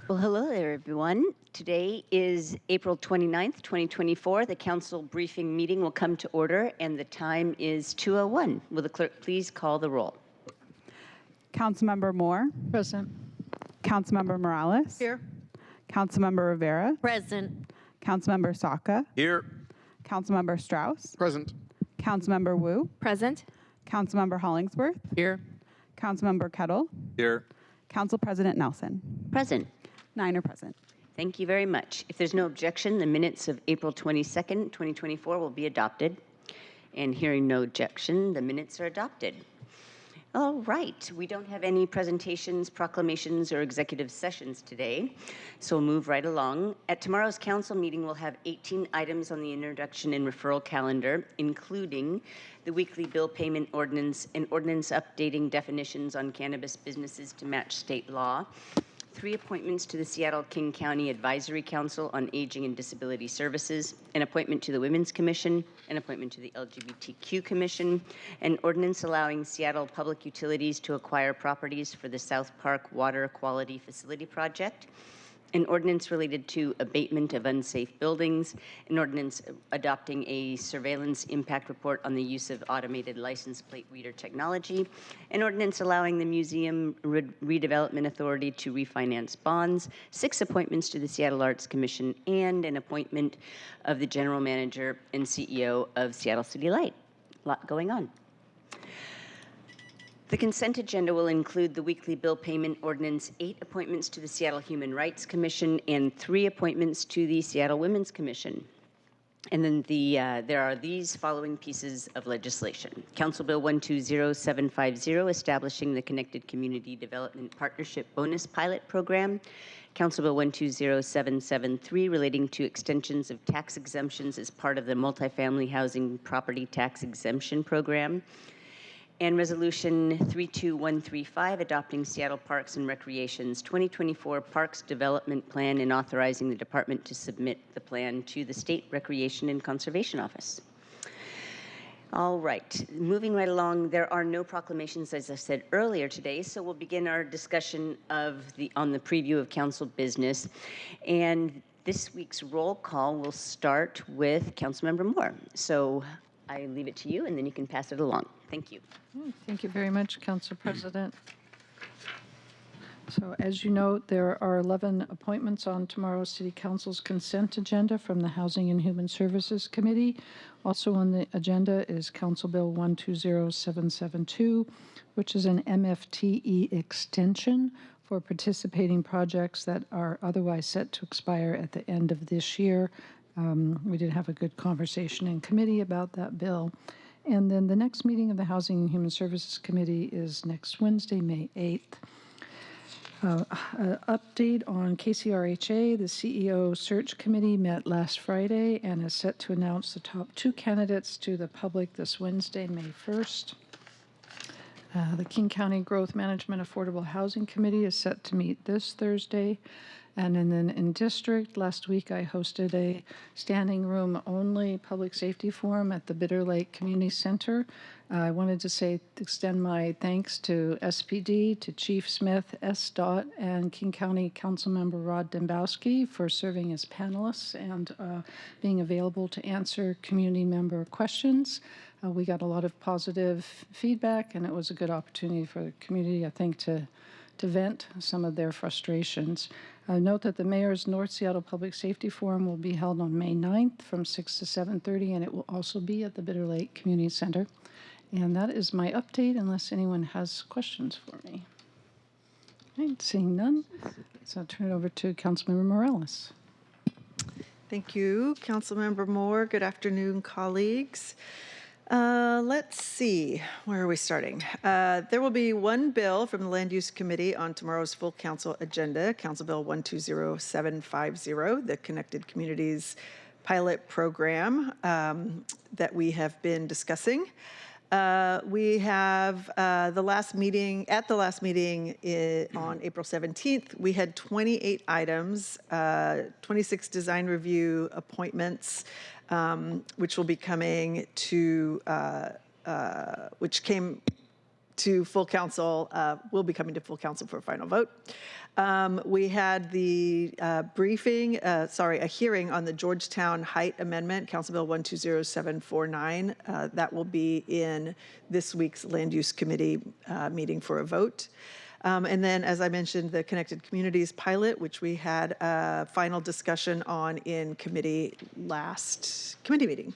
Well, hello there, everyone. Today is April 29th, 2024. The council briefing meeting will come to order, and the time is 2:01. Will the clerk please call the roll? Councilmember Moore. Present. Councilmember Morales. Here. Councilmember Rivera. Present. Councilmember Saka. Here. Councilmember Strauss. Present. Councilmember Wu. Present. Councilmember Hollingsworth. Here. Councilmember Kettle. Here. Council President Nelson. Present. 9 are present. Thank you very much. If there's no objection, the minutes of April 22nd, 2024 will be adopted. And hearing no objection, the minutes are adopted. All right, we don't have any presentations, proclamations, or executive sessions today, so we'll move right along. At tomorrow's council meeting, we'll have 18 items on the introduction and referral calendar, including the weekly bill payment ordinance, an ordinance updating definitions on cannabis businesses to match state law, 3 appointments to the Seattle-King County Advisory Council on Aging and Disability Services, an appointment to the Women's Commission, an appointment to the LGBTQ Commission, an ordinance allowing Seattle Public Utilities to acquire properties for the South Park Water Quality Facility Project, an ordinance related to abatement of unsafe buildings, an ordinance adopting a surveillance impact report on the use of automated license plate reader technology, an ordinance allowing the Museum Redevelopment Authority to refinance bonds, 6 appointments to the Seattle Arts Commission, and an appointment of the General Manager and CEO of Seattle City Light. A lot going on. The consent agenda will include the weekly bill payment ordinance, 8 appointments to the Seattle Human Rights Commission, and 3 appointments to the Seattle Women's Commission. And then there are these following pieces of legislation. Council Bill 120750, establishing the Connected Community Development Partnership Bonus Pilot Program. Council Bill 120773, relating to extensions of tax exemptions as part of the Multifamily Housing Property Tax Exemption Program. And Resolution 32135, adopting Seattle Parks and Recreation's 2024 Parks Development Plan and authorizing the department to submit the plan to the State Recreation and Conservation Office. All right, moving right along, there are no proclamations, as I said earlier today, so we'll begin our discussion on the preview of council business. And this week's roll call will start with Councilmember Moore. So I leave it to you, and then you can pass it along. Thank you. Thank you very much, Council President. So as you note, there are 11 appointments on tomorrow's City Council's consent agenda from the Housing and Human Services Committee. Also on the agenda is Council Bill 120772, which is an MFTE extension for participating projects that are otherwise set to expire at the end of this year. We did have a good conversation in committee about that bill. And then the next meeting of the Housing and Human Services Committee is next Wednesday, May 8th. Update on KCRHA, the CEO search committee met last Friday and is set to announce the top 2 candidates to the public this Wednesday, May 1st. The King County Growth Management Affordable Housing Committee is set to meet this Thursday. And then in district, last week I hosted a standing room only public safety forum at the Bitter Lake Community Center. I wanted to extend my thanks to SPD, to Chief Smith, SDOT, and King County Councilmember Rod Dembowski for serving as panelists and being available to answer community member questions. We got a lot of positive feedback, and it was a good opportunity for the community, I think, to vent some of their frustrations. Note that the Mayor's North Seattle Public Safety Forum will be held on May 9th from 6 to 7:30, and it will also be at the Bitter Lake Community Center. And that is my update, unless anyone has questions for me. Right, seeing none, so I'll turn it over to Councilmember Morales. Thank you, Councilmember Moore. Good afternoon, colleagues. Let's see, where are we starting? There will be one bill from the Land Use Committee on tomorrow's full council agenda, Council Bill 120750, the Connected Communities Pilot Program that we have been discussing. We have the last meeting on April 17th, we had 28 items, 26 design review appointments, which will be coming to, which came to full council, will be coming to full council for a final vote. We had the a hearing on the Georgetown Height Amendment, Council Bill 120749. That will be in this week's Land Use Committee meeting for a vote. And then, as I mentioned, the Connected Communities pilot, which we had a final discussion on in last committee meeting.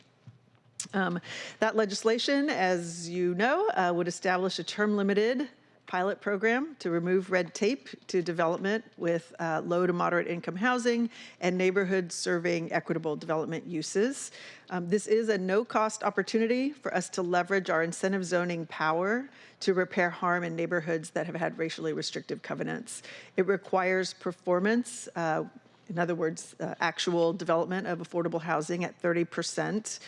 That legislation, as you know, would establish a term-limited pilot program to remove red tape to development with low to moderate income housing and neighborhoods serving equitable development uses. This is a no-cost opportunity for us to leverage our incentive zoning power to repair harm in neighborhoods that have had racially restrictive covenants. It requires performance, in other words, actual development of affordable housing at 30%,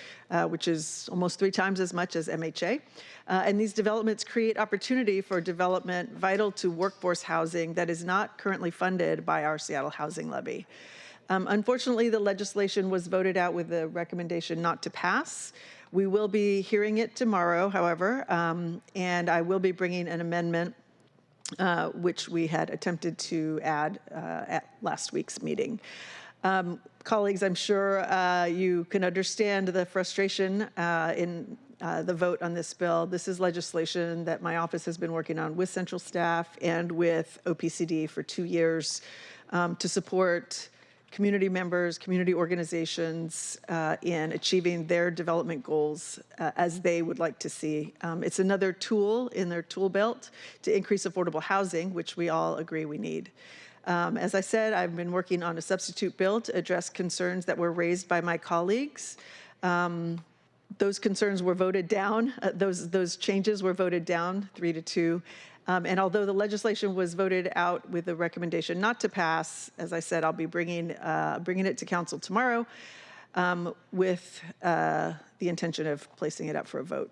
which is almost 3 times as much as MHA. And these developments create opportunity for development vital to workforce housing that is not currently funded by our Seattle Housing Levy. Unfortunately, the legislation was voted out with a recommendation not to pass. We will be hearing it tomorrow, however, and I will be bringing an amendment which we had attempted to add at last week's meeting. Colleagues, I'm sure you can understand the frustration in the vote on this bill. This is legislation that my office has been working on with central staff and with OPCD for 2 years to support community members, community organizations in achieving their development goals as they would like to see. It's another tool in their tool belt to increase affordable housing, which we all agree we need. As I said, I've been working on a substitute bill to address concerns that were raised by my colleagues. Those concerns were voted down. Those changes were voted down 3-2. And although the legislation was voted out with a recommendation not to pass, as I said, I'll be bringing it to council tomorrow with the intention of placing it up for a vote.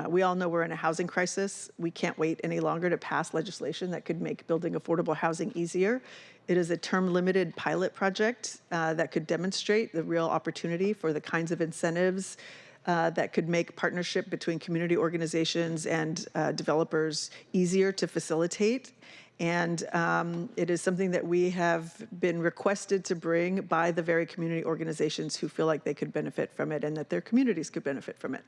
We all know we're in a housing crisis. We can't wait any longer to pass legislation that could make building affordable housing easier. It is a term-limited pilot project that could demonstrate the real opportunity for the kinds of incentives that could make partnership between community organizations and developers easier to facilitate. And it is something that we have been requested to bring by the very community organizations who feel like they could benefit from it and that their communities could benefit from it.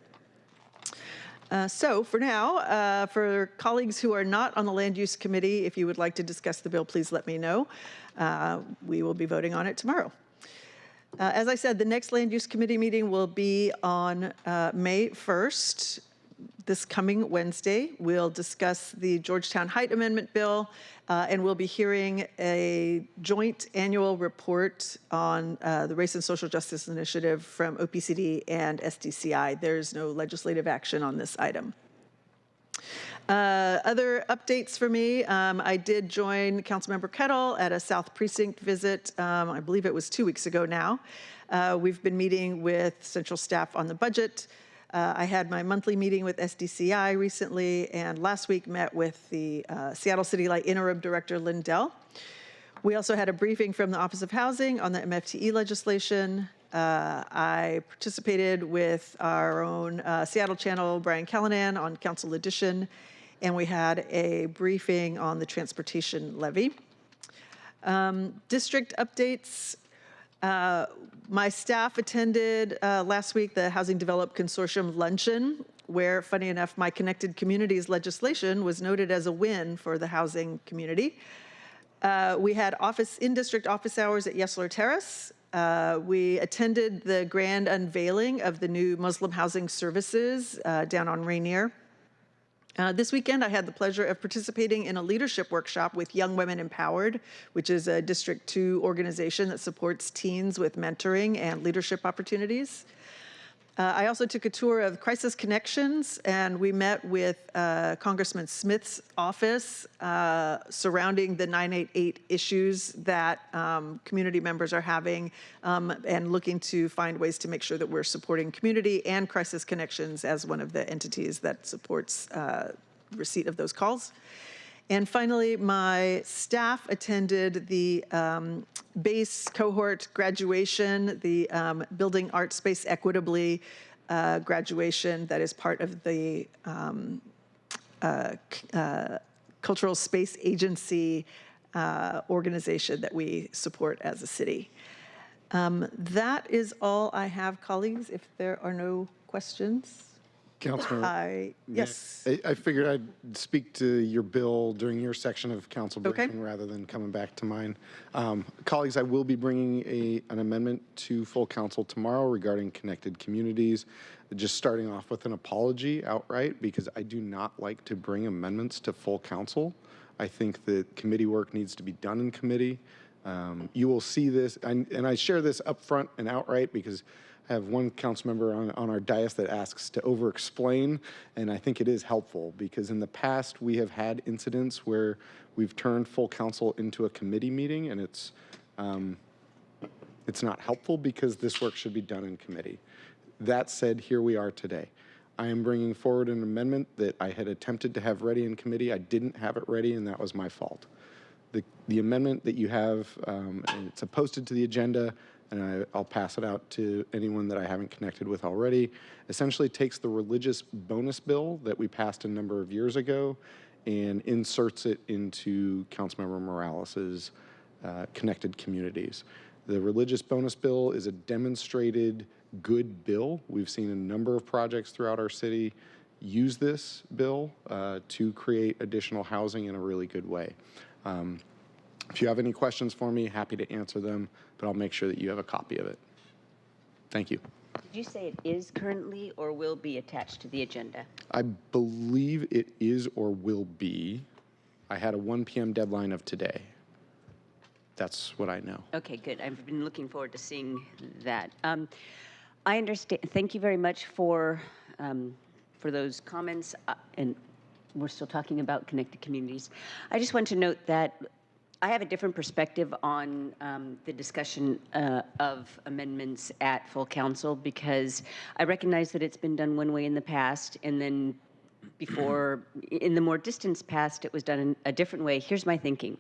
So for now, for colleagues who are not on the Land Use Committee, if you would like to discuss the bill, please let me know. We will be voting on it tomorrow. As I said, the next Land Use Committee meeting will be on May 1st, this coming Wednesday. We'll discuss the Georgetown Height Amendment bill, and we'll be hearing a joint annual report on the Race and Social Justice Initiative from OPCD and SDCI. There's no legislative action on this item. Other updates for me, I did join Councilmember Kettle at a South Precinct visit, I believe it was 2 weeks ago now. We've been meeting with central staff on the budget. I had my monthly meeting with SDCI recently, and last week met with the Seattle City Light Interim Director Lindell. We also had a briefing from the Office of Housing on the MFTE legislation. I participated with our own Seattle channel, Brian Callanan, on Council Edition, and we had a briefing on the transportation levy. District updates. My staff attended last week the Housing Develop Consortium luncheon, where, funny enough, my Connected Communities legislation was noted as a win for the housing community. We had in-district office hours at Yesler Terrace. We attended the grand unveiling of the new Muslim housing services down on Rainier. This weekend, I had the pleasure of participating in a leadership workshop with Young Women Empowered, which is a District 2 organization that supports teens with mentoring and leadership opportunities. I also took a tour of Crisis Connections, and we met with Congressman Smith's office surrounding the 988 issues that community members are having and looking to find ways to make sure that we're supporting community and Crisis Connections as one of the entities that supports receipt of those calls. And finally, my staff attended the base cohort graduation, the Building Art Space Equitably graduation that is part of the cultural space agency organization that we support as a city. That is all I have, colleagues, if there are no questions. Councilmember, Yes. I figured I'd speak to your bill during your section of council Okay. briefing rather than coming back to mine. Colleagues, I will be bringing an amendment to full council tomorrow regarding connected communities. Just starting off with an apology outright, because I do not like to bring amendments to full council. I think that committee work needs to be done in committee. You will see this, and I share this up front and outright because I have one council member on our dais that asks to over-explain, and I think it is helpful because in the past we have had incidents where we've turned full council into a committee meeting, and it's not helpful because this work should be done in committee. That said, here we are today. I am bringing forward an amendment that I had attempted to have ready in committee. I didn't have it ready, and that was my fault. The amendment that you have, and it's posted to the agenda, and I'll pass it out to anyone that I haven't connected with already, essentially takes the religious bonus bill that we passed a number of years ago and inserts it into Councilmember Morales's connected communities. The religious bonus bill is a demonstrated good bill. We've seen a number of projects throughout our city use this bill to create additional housing in a really good way. If you have any questions for me, happy to answer them, but I'll make sure that you have a copy of it. Thank you. Did you say it is currently or will be attached to the agenda? I believe it is or will be. I had a 1 p.m. deadline of today. That's what I know. Okay, good. I've been looking forward to seeing that. I understand. Thank you very much for those comments. And we're still talking about connected communities. I just want to note that I have a different perspective on the discussion of amendments at full council because I recognize that it's been done one way in the past, and then before, in the more distant past, it was done in a different way. Here's my thinking.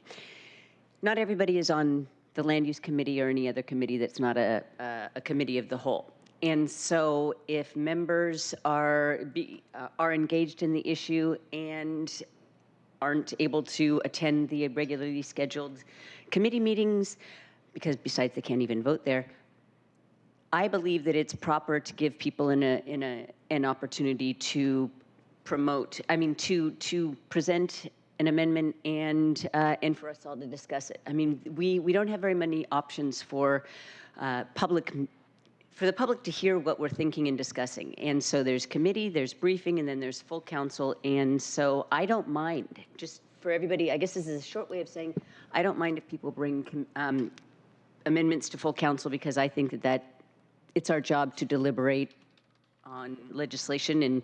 Not everybody is on the land use committee or any other committee that's not a committee of the whole. And so if members are engaged in the issue and aren't able to attend the regularly scheduled committee meetings, because besides they can't even vote there, I believe that it's proper to give people an opportunity to to present an amendment and for us all to discuss it. I mean, we don't have very many options for the public to hear what we're thinking and discussing. And so there's committee, there's briefing, and then there's full council. And so I don't mind, just for everybody, I guess this is a short way of saying, I don't mind if people bring amendments to full council because I think that it's our job to deliberate on legislation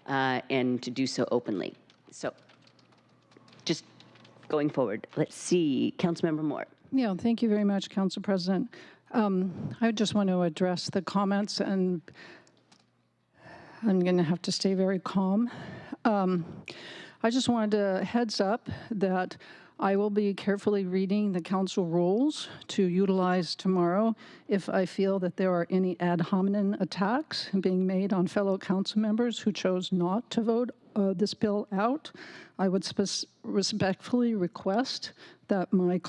and to do so openly. So just going forward, let's see, Councilmember Moore. Yeah, thank you very much, Council President. I just want to address the comments, and I'm going to have to stay very calm. I just wanted to heads up that I will be carefully reading the council rules to utilize tomorrow if I feel that there are any ad hominem attacks being made on fellow council members who chose not to vote this bill out. I would respectfully request that my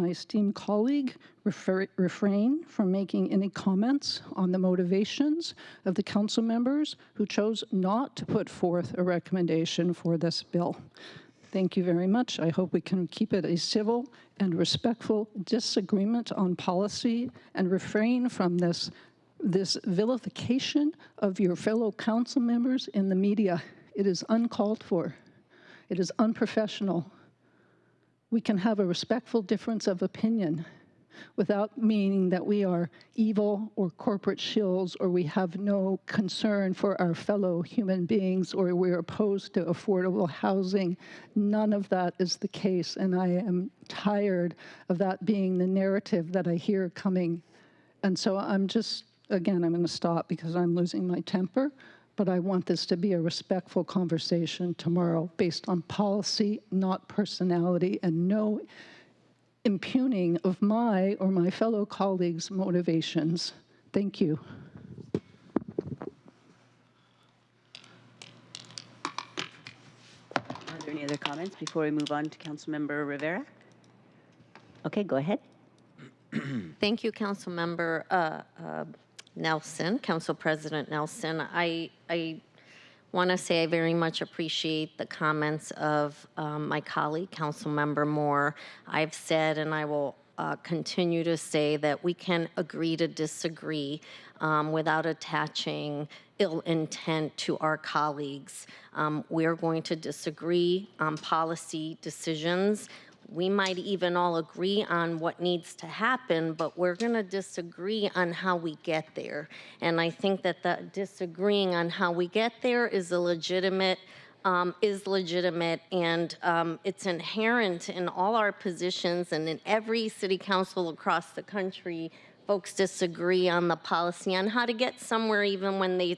esteemed colleague, refrain from making any comments on the motivations of the council members who chose not to put forth a recommendation for this bill. Thank you very much. I hope we can keep it a civil and respectful disagreement on policy and refrain from this vilification of your fellow council members in the media. It is uncalled for. It is unprofessional. We can have a respectful difference of opinion without meaning that we are evil or corporate shills or we have no concern for our fellow human beings or we're opposed to affordable housing. None of that is the case, and I am tired of that being the narrative that I hear coming. And so I'm going to stop because I'm losing my temper, but I want this to be a respectful conversation tomorrow based on policy, not personality, and no impugning of my or my fellow colleagues' motivations. Thank you. there any other comments before we move on to Councilmember Rivera? Okay, go ahead. Thank you, Councilmember Nelson, Council President Nelson. I want to say I very much appreciate the comments of my colleague, Councilmember Moore. I've said, and I will continue to say, that we can agree to disagree without attaching ill intent to our colleagues. We're going to disagree on policy decisions. We might even all agree on what needs to happen, but we're going to disagree on how we get there. And I think that the disagreeing on how we get there is legitimate, and it's inherent in all our positions and in every city council across the country. Folks disagree on the policy on how to get somewhere, even when they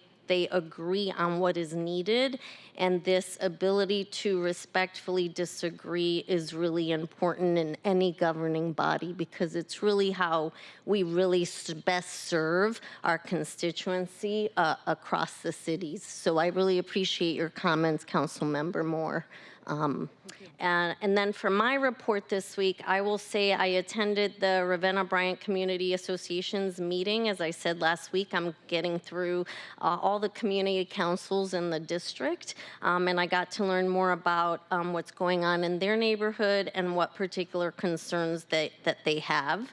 agree on what is needed. And this ability to respectfully disagree is really important in any governing body, because it's really how we really best serve our constituency across the cities. So I really appreciate your comments, Councilmember Moore. And then for my report this week, I will say I attended the Ravenna-Bryant Community Association's meeting. As I said last week, I'm getting through all the community councils in the district, and I got to learn more about what's going on in their neighborhood and what particular concerns that they have.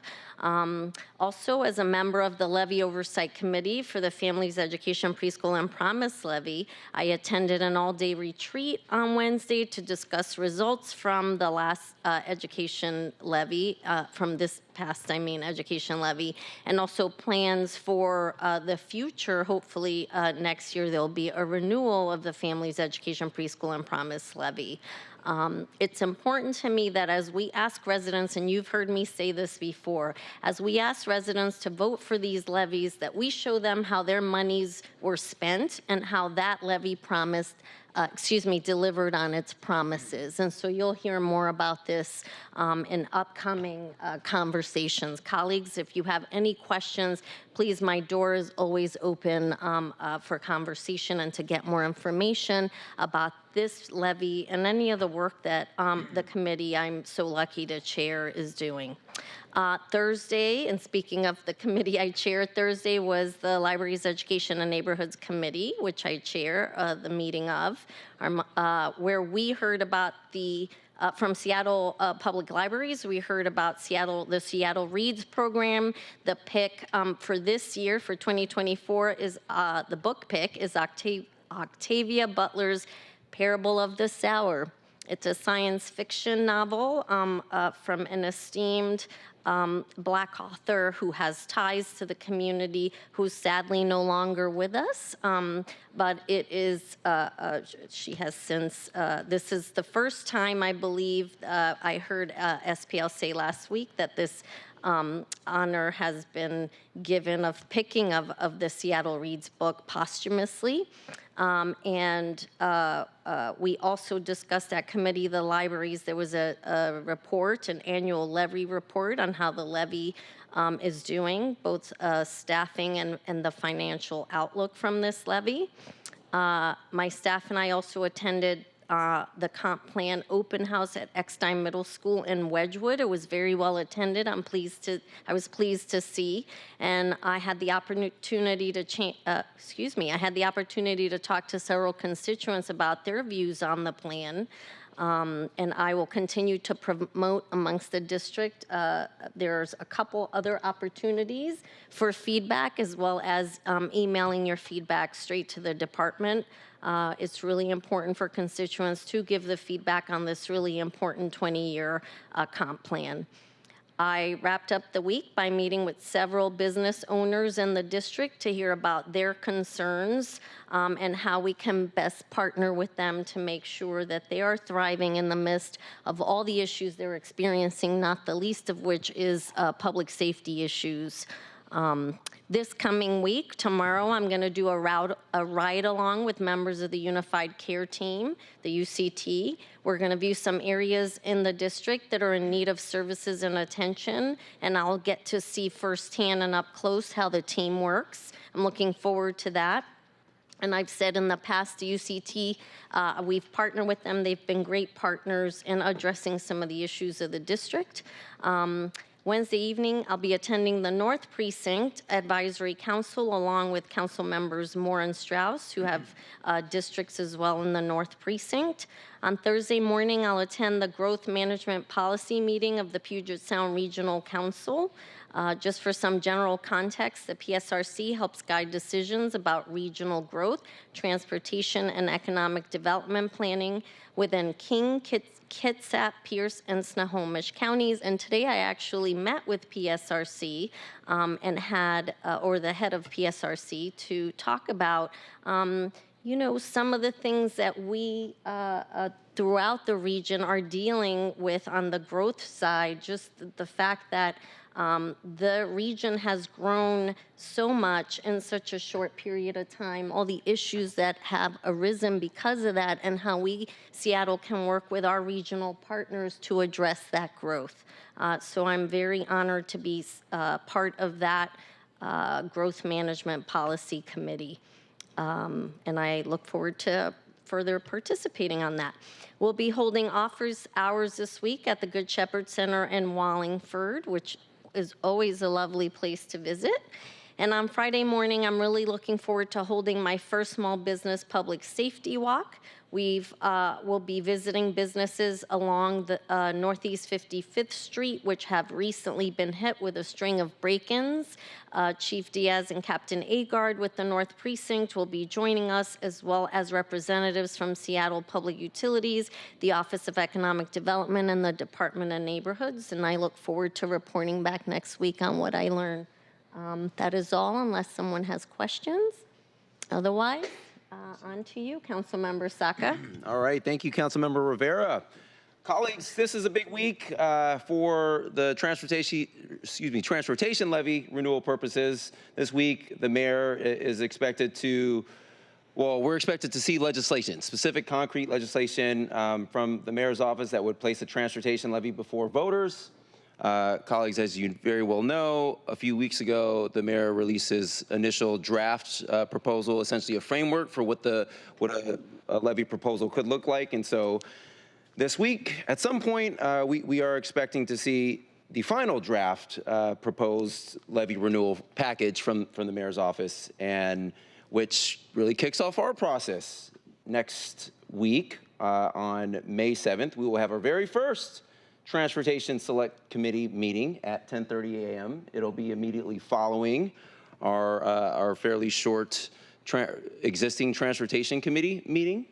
Also, as a member of the Levy Oversight Committee for the Families Education Preschool and Promise Levy, I attended an all-day retreat on Wednesday to discuss results from the last education levy, from this past, education levy, and also plans for the future. Hopefully next year there'll be a renewal of the Families Education Preschool and Promise Levy. It's important to me that as we ask residents, and you've heard me say this before, as we ask residents to vote for these levies, that we show them how their monies were spent and how that levy delivered on its promises. And so you'll hear more about this in upcoming conversations. Colleagues, if you have any questions, please, my door is always open for conversation and to get more information about this levy and any of the work that the committee I'm so lucky to chair is doing. Thursday, and speaking of the committee I chair, Thursday was the Libraries, Education, and Neighborhoods Committee, which I chair the meeting of, where we heard about from Seattle Public Libraries, we heard about the Seattle Reads program. The pick for this year, for 2024, is the book pick is Octavia Butler's Parable of the Sower. It's a science fiction novel from an esteemed Black author who has ties to the community, who's sadly no longer with us. But it is, she has since, this is the first time, I believe, I heard SPL say last week that this honor has been given of picking of the Seattle Reads book posthumously. We also discussed at committee the libraries. There was a report, an annual levy report on how the levy is doing, both staffing and the financial outlook from this levy. My staff and I also attended the comp plan open house at Eckstein Middle School in Wedgwood. It was very well attended. I was pleased to see, and I had the opportunity to I had the opportunity to talk to several constituents about their views on the plan. And I will continue to promote amongst the district. There's a couple other opportunities for feedback, as well as emailing your feedback straight to the department. It's really important for constituents to give the feedback on this really important 20-year comp plan. I wrapped up the week by meeting with several business owners in the district to hear about their concerns and how we can best partner with them to make sure that they are thriving in the midst of all the issues they're experiencing, not the least of which is public safety issues. This coming week, tomorrow, I'm going to do a ride along with members of the Unified Care Team, the UCT. We're going to view some areas in the district that are in need of services and attention, and I'll get to see firsthand and up close how the team works. I'm looking forward to that. And I've said in the past, the UCT, we've partnered with them. They've been great partners in addressing some of the issues of the district. Wednesday evening, I'll be attending the North Precinct Advisory Council along with Council members Moore and Strauss, who have districts as well in the North Precinct. On Thursday morning, I'll attend the Growth Management Policy meeting of the Puget Sound Regional Council. Just for some general context, the PSRC helps guide decisions about regional growth, transportation, and economic development planning within King, Kitsap, Pierce, and Snohomish counties. And today I actually met with PSRC and had, or the head of PSRC, to talk about you know, some of the things that we throughout the region are dealing with on the growth side, just the fact that the region has grown so much in such a short period of time, all the issues that have arisen because of that, and how we, Seattle, can work with our regional partners to address that growth. So I'm very honored to be part of that Growth Management Policy Committee. And I look forward to further participating on that. We'll be holding offers hours this week at the Good Shepherd Center in Wallingford, which is always a lovely place to visit. And on Friday morning, I'm really looking forward to holding my first small business public safety walk. We'll be visiting businesses along the Northeast 55th Street, which have recently been hit with a string of break-ins. Chief Diaz and Captain Agard with the North Precinct will be joining us, as well as representatives from Seattle Public Utilities, the Office of Economic Development, and the Department of Neighborhoods. And I look forward to reporting back next week on what I learned. That is all, unless someone has questions. Otherwise, on to you, Councilmember Saka. All right, thank you, Councilmember Rivera. Colleagues, this is a big week for the transportation levy renewal purposes. This week, the mayor is expected to, well, we're expected to see legislation, specific concrete legislation from the mayor's office that would place the transportation levy before voters. Colleagues, as you very well know, a few weeks ago, the mayor released his initial draft proposal, essentially a framework for what a levy proposal could look like. And so this week, at some point, we are expecting to see the final draft proposed levy renewal package from the mayor's office, and which really kicks off our process. Next week, on May 7th, we will have our very first Transportation Select Committee meeting at 10:30 a.m. It'll be immediately following our fairly short existing Transportation Committee meeting.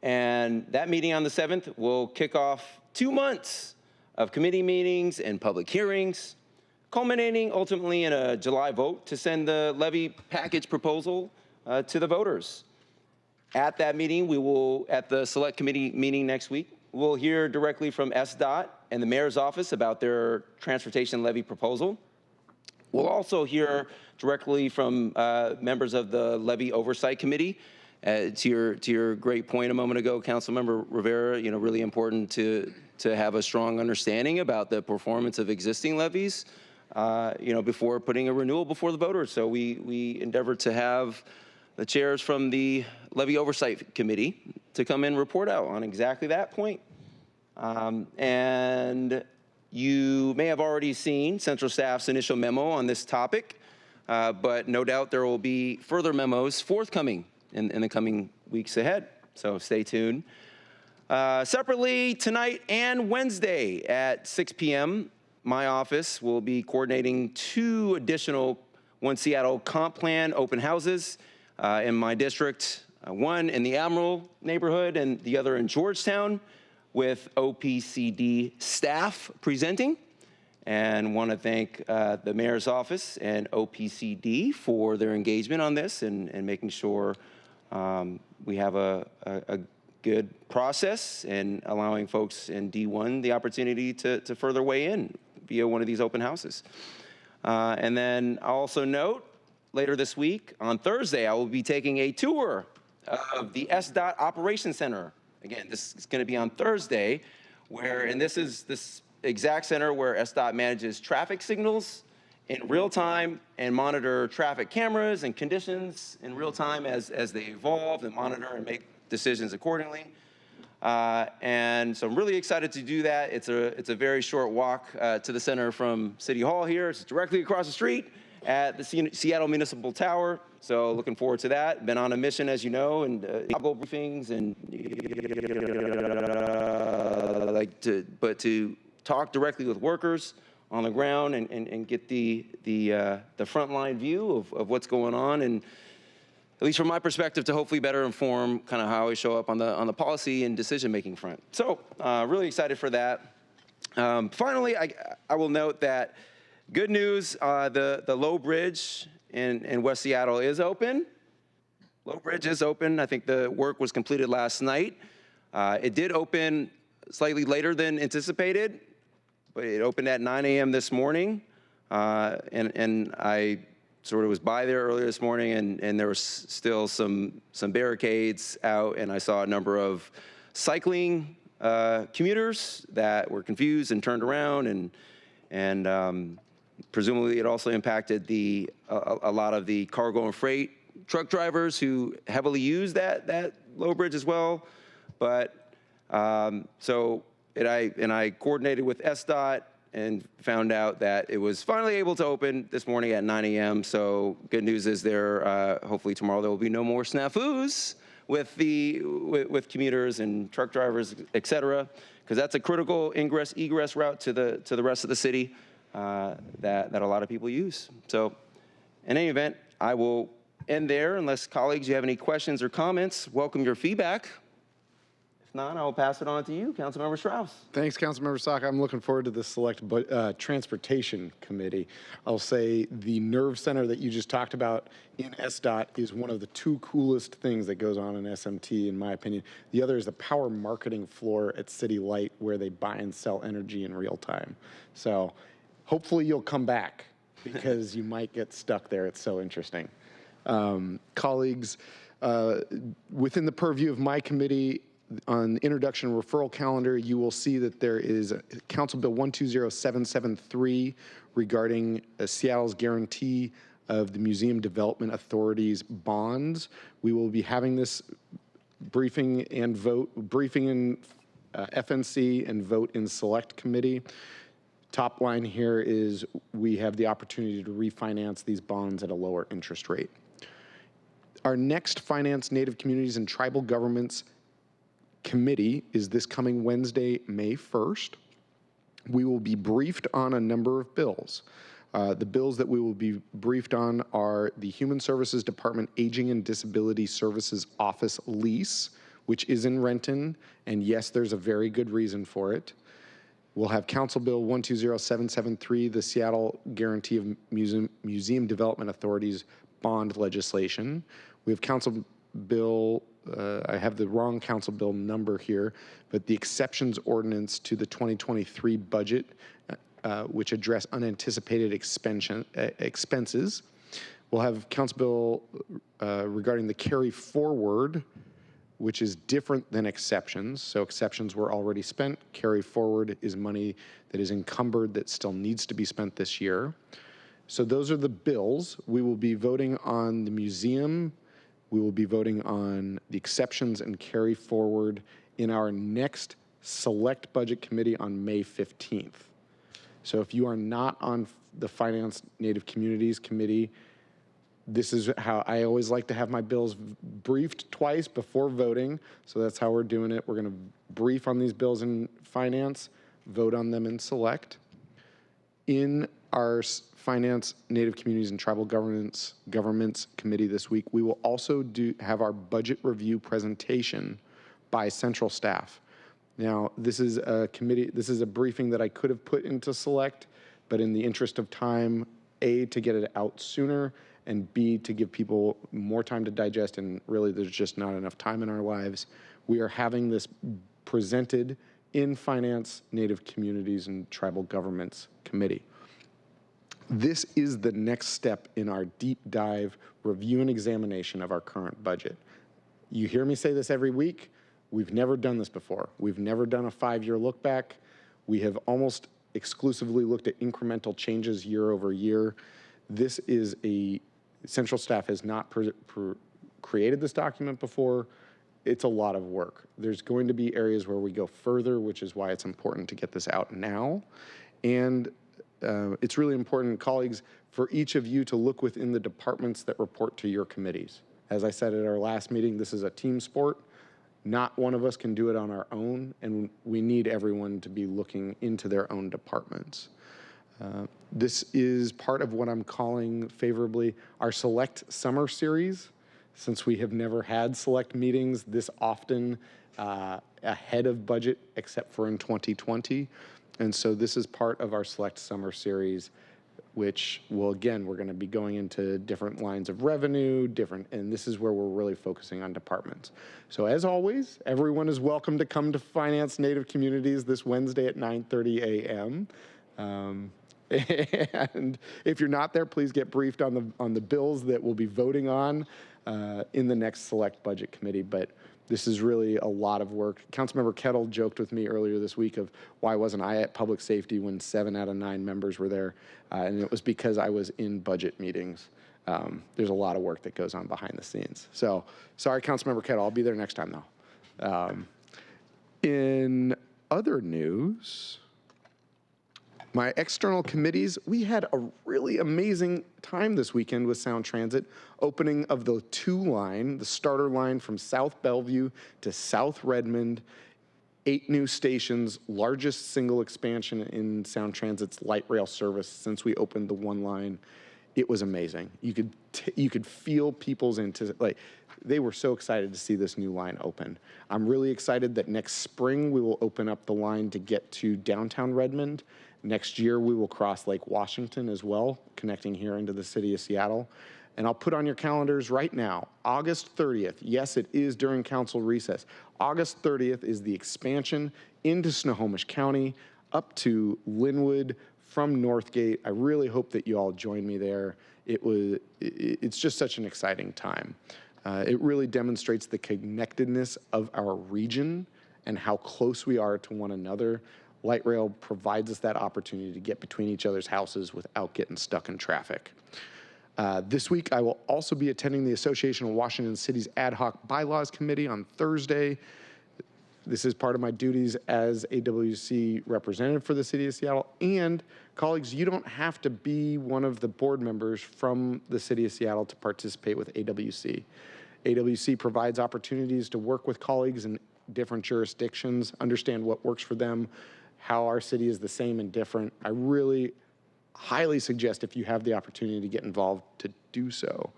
And that meeting on the 7th will kick off 2 months of committee meetings and public hearings, culminating ultimately in a July vote to send the levy package proposal to the voters. At that meeting, at the Select Committee meeting next week, we'll hear directly from SDOT and the mayor's office about their transportation levy proposal. We'll also hear directly from members of the Levy Oversight Committee. To your great point a moment ago, Councilmember Rivera, really important to have a strong understanding about the performance of existing levies, before putting a renewal before the voters. So we endeavor to have the chairs from the Levy Oversight Committee to come and report out on exactly that point. And you may have already seen Central Staff's initial memo on this topic, but no doubt there will be further memos forthcoming in the coming weeks ahead, so stay tuned. Separately, tonight and Wednesday at 6 p.m., my office will be coordinating 2 additional One Seattle comp plan open houses in my district, one in the Admiral neighborhood and the other in Georgetown, with OPCD staff presenting. And want to thank the mayor's office and OPCD for their engagement on this and making sure we have a good process and allowing folks in D1 the opportunity to further weigh in via one of these open houses. And then I'll also note, later this week, on Thursday, I will be taking a tour of the SDOT Operations Center. Again, this is going to be on Thursday, and this is this exact center where SDOT manages traffic signals in real time and monitor traffic cameras and conditions in real time as they evolve, and monitor and make decisions accordingly. And so I'm really excited to do that. It's a very short walk to the center from City Hall here. It's directly across the street at the Seattle Municipal Tower. So looking forward to that. Been on a mission, as you know, and go briefings and to talk directly with workers on the ground and get the frontline view of what's going on, and at least from my perspective, to hopefully better inform kind of how we show up on the policy and decision-making front. So really excited for that. Finally, I will note that good news, the Low Bridge in West Seattle is open. Low Bridge is open. I think the work was completed last night. It did open slightly later than anticipated, but it opened at 9 a.m. this morning, and I sort of was by there earlier this morning, and there was still some barricades out, and I saw a number of cycling commuters that were confused and turned around, and presumably it also impacted a lot of the cargo and freight truck drivers who heavily use that Low Bridge as well. But so I coordinated with SDOT and found out that it was finally able to open this morning at 9 a.m. So good news is hopefully tomorrow there will be no more snafus with commuters and truck drivers, et cetera, because that's a critical egress route to the rest of the city that a lot of people use. So in any event, I will end there unless colleagues, you have any questions or comments. Welcome your feedback. If not, I will pass it on to you, Councilmember Strauss. Thanks, Councilmember Sock. I'm looking forward to the Select Transportation Committee. I'll say the nerve center that you just talked about in SDOT is one of the two coolest things that goes on in SMT, in my opinion. The other is the power marketing floor at City Light, where they buy and sell energy in real time. So hopefully you'll come back, because you might get stuck there. It's so interesting. Colleagues, within the purview of my committee, on the introduction referral calendar, you will see that there is Council Bill 120773 regarding Seattle's guarantee of the Museum Development Authority's bonds. We will be having this briefing in FNC and vote in Select Committee. Top line here is we have the opportunity to refinance these bonds at a lower interest rate. Our next Finance Native Communities and Tribal Governments Committee is this coming Wednesday, May 1st. We will be briefed on a number of bills. The bills that we will be briefed on are the Human Services Department Aging and Disability Services Office lease, which is in Renton, and yes, there's a very good reason for it. We'll have Council Bill 120773, the Seattle Guarantee of Museum Development Authority's bond legislation. We have Council Bill, I have the wrong Council Bill number here, but the exceptions ordinance to the 2023 budget, which address unanticipated expenses. We'll have Council Bill regarding the carry forward, which is different than exceptions. So exceptions were already spent. Carry forward is money that is encumbered that still needs to be spent this year. So those are the bills. We will be voting on the museum. We will be voting on the exceptions and carry forward in our next Select Budget Committee on May 15th. So if you are not on the Finance Native Communities Committee, this is how I always like to have my bills briefed twice before voting. So that's how we're doing it. We're going to brief on these bills in finance, vote on them in select. In our Finance, Native Communities, and Tribal Governments Committee this week, we will also have our budget review presentation by central staff. Now, this is a briefing that I could have put into select, but in the interest of time, A, to get it out sooner, and B, to give people more time to digest, and really there's just not enough time in our lives. We are having this presented in Finance, Native Communities, and Tribal Governments Committee. This is the next step in our deep dive review and examination of our current budget. You hear me say this every week. We've never done this before. We've never done a 5-year look back. We have almost exclusively looked at incremental changes year over year. This is central staff has not created this document before. It's a lot of work. There's going to be areas where we go further, which is why it's important to get this out now. And it's really important, colleagues, for each of you to look within the departments that report to your committees. As I said at our last meeting, this is a team sport. Not one of us can do it on our own, and we need everyone to be looking into their own departments. This is part of what I'm calling favorably our Select Summer Series, since we have never had select meetings this often ahead of budget, except for in 2020. And so this is part of our Select Summer Series, which will, again, we're going to be going into different lines of revenue, and this is where we're really focusing on departments. So as always, everyone is welcome to come to Finance Native Communities this Wednesday at 9:30 a.m. And if you're not there, please get briefed on the bills that we'll be voting on in the next Select Budget Committee. But this is really a lot of work. Councilmember Kettle joked with me earlier this week of why wasn't I at Public Safety when 7 out of 9 members were there, and it was because I was in budget meetings. There's a lot of work that goes on behind the scenes. So sorry, Councilmember Kettle, I'll be there next time though. In other news, my external committees, we had a really amazing time this weekend with Sound Transit, opening of the 2 line, the starter line from South Bellevue to South Redmond, 8 new stations, largest single expansion in Sound Transit's light rail service since we opened the 1 line. It was amazing. You could feel people's anticipation. They were so excited to see this new line open. I'm really excited that next spring we will open up the line to get to downtown Redmond. Next year, we will cross Lake Washington as well, connecting here into the city of Seattle. And I'll put on your calendars right now, August 30th. Yes, it is during council recess. August 30th is the expansion into Snohomish County, up to Linwood from Northgate. I really hope that you all join me there. It's just such an exciting time. It really demonstrates the connectedness of our region and how close we are to one another. Light rail provides us that opportunity to get between each other's houses without getting stuck in traffic. This week, I will also be attending the Association of Washington Cities Ad Hoc Bylaws Committee on Thursday. This is part of my duties as AWC representative for the city of Seattle. And colleagues, you don't have to be one of the board members from the city of Seattle to participate with AWC. AWC provides opportunities to work with colleagues in different jurisdictions, understand what works for them, how our city is the same and different. I really highly suggest, if you have the opportunity to get involved, to do so.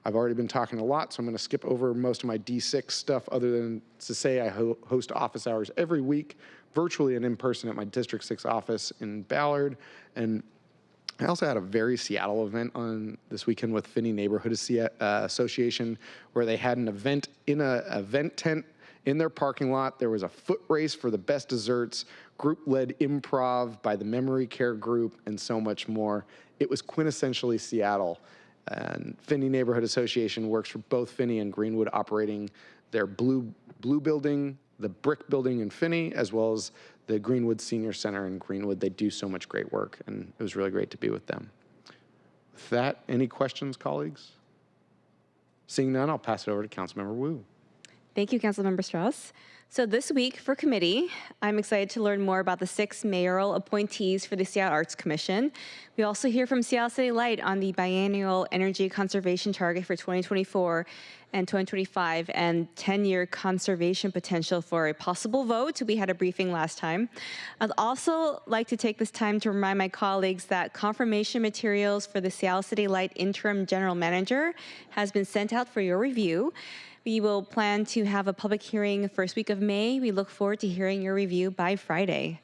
I've already been talking a lot, so I'm going to skip over most of my D6 stuff other than to say I host office hours every week, virtually and in person at my District 6 office in Ballard. And I also had a very Seattle event on this weekend with Finney Neighborhood Association, where they had an event in an event tent in their parking lot. There was a foot race for the best desserts, group-led improv by the Memory Care Group, and so much more. It was quintessentially Seattle. And Finney Neighborhood Association works for both Finney and Greenwood, operating their blue building, the brick building in Finney, as well as the Greenwood Senior Center in Greenwood. They do so much great work, and it was really great to be with them. With that, any questions, colleagues? Seeing none, I'll pass it over to Councilmember Wu. Thank you, Councilmember Strauss. So this week for committee, I'm excited to learn more about the 6 mayoral appointees for the Seattle Arts Commission. We also hear from Seattle City Light on the biennial energy conservation target for 2024 and 2025 and 10-year conservation potential for a possible vote. We had a briefing last time. I'd also like to take this time to remind my colleagues that confirmation materials for the Seattle City Light interim general manager has been sent out for your review. We will plan to have a public hearing the first week of May. We look forward to hearing your review by Friday.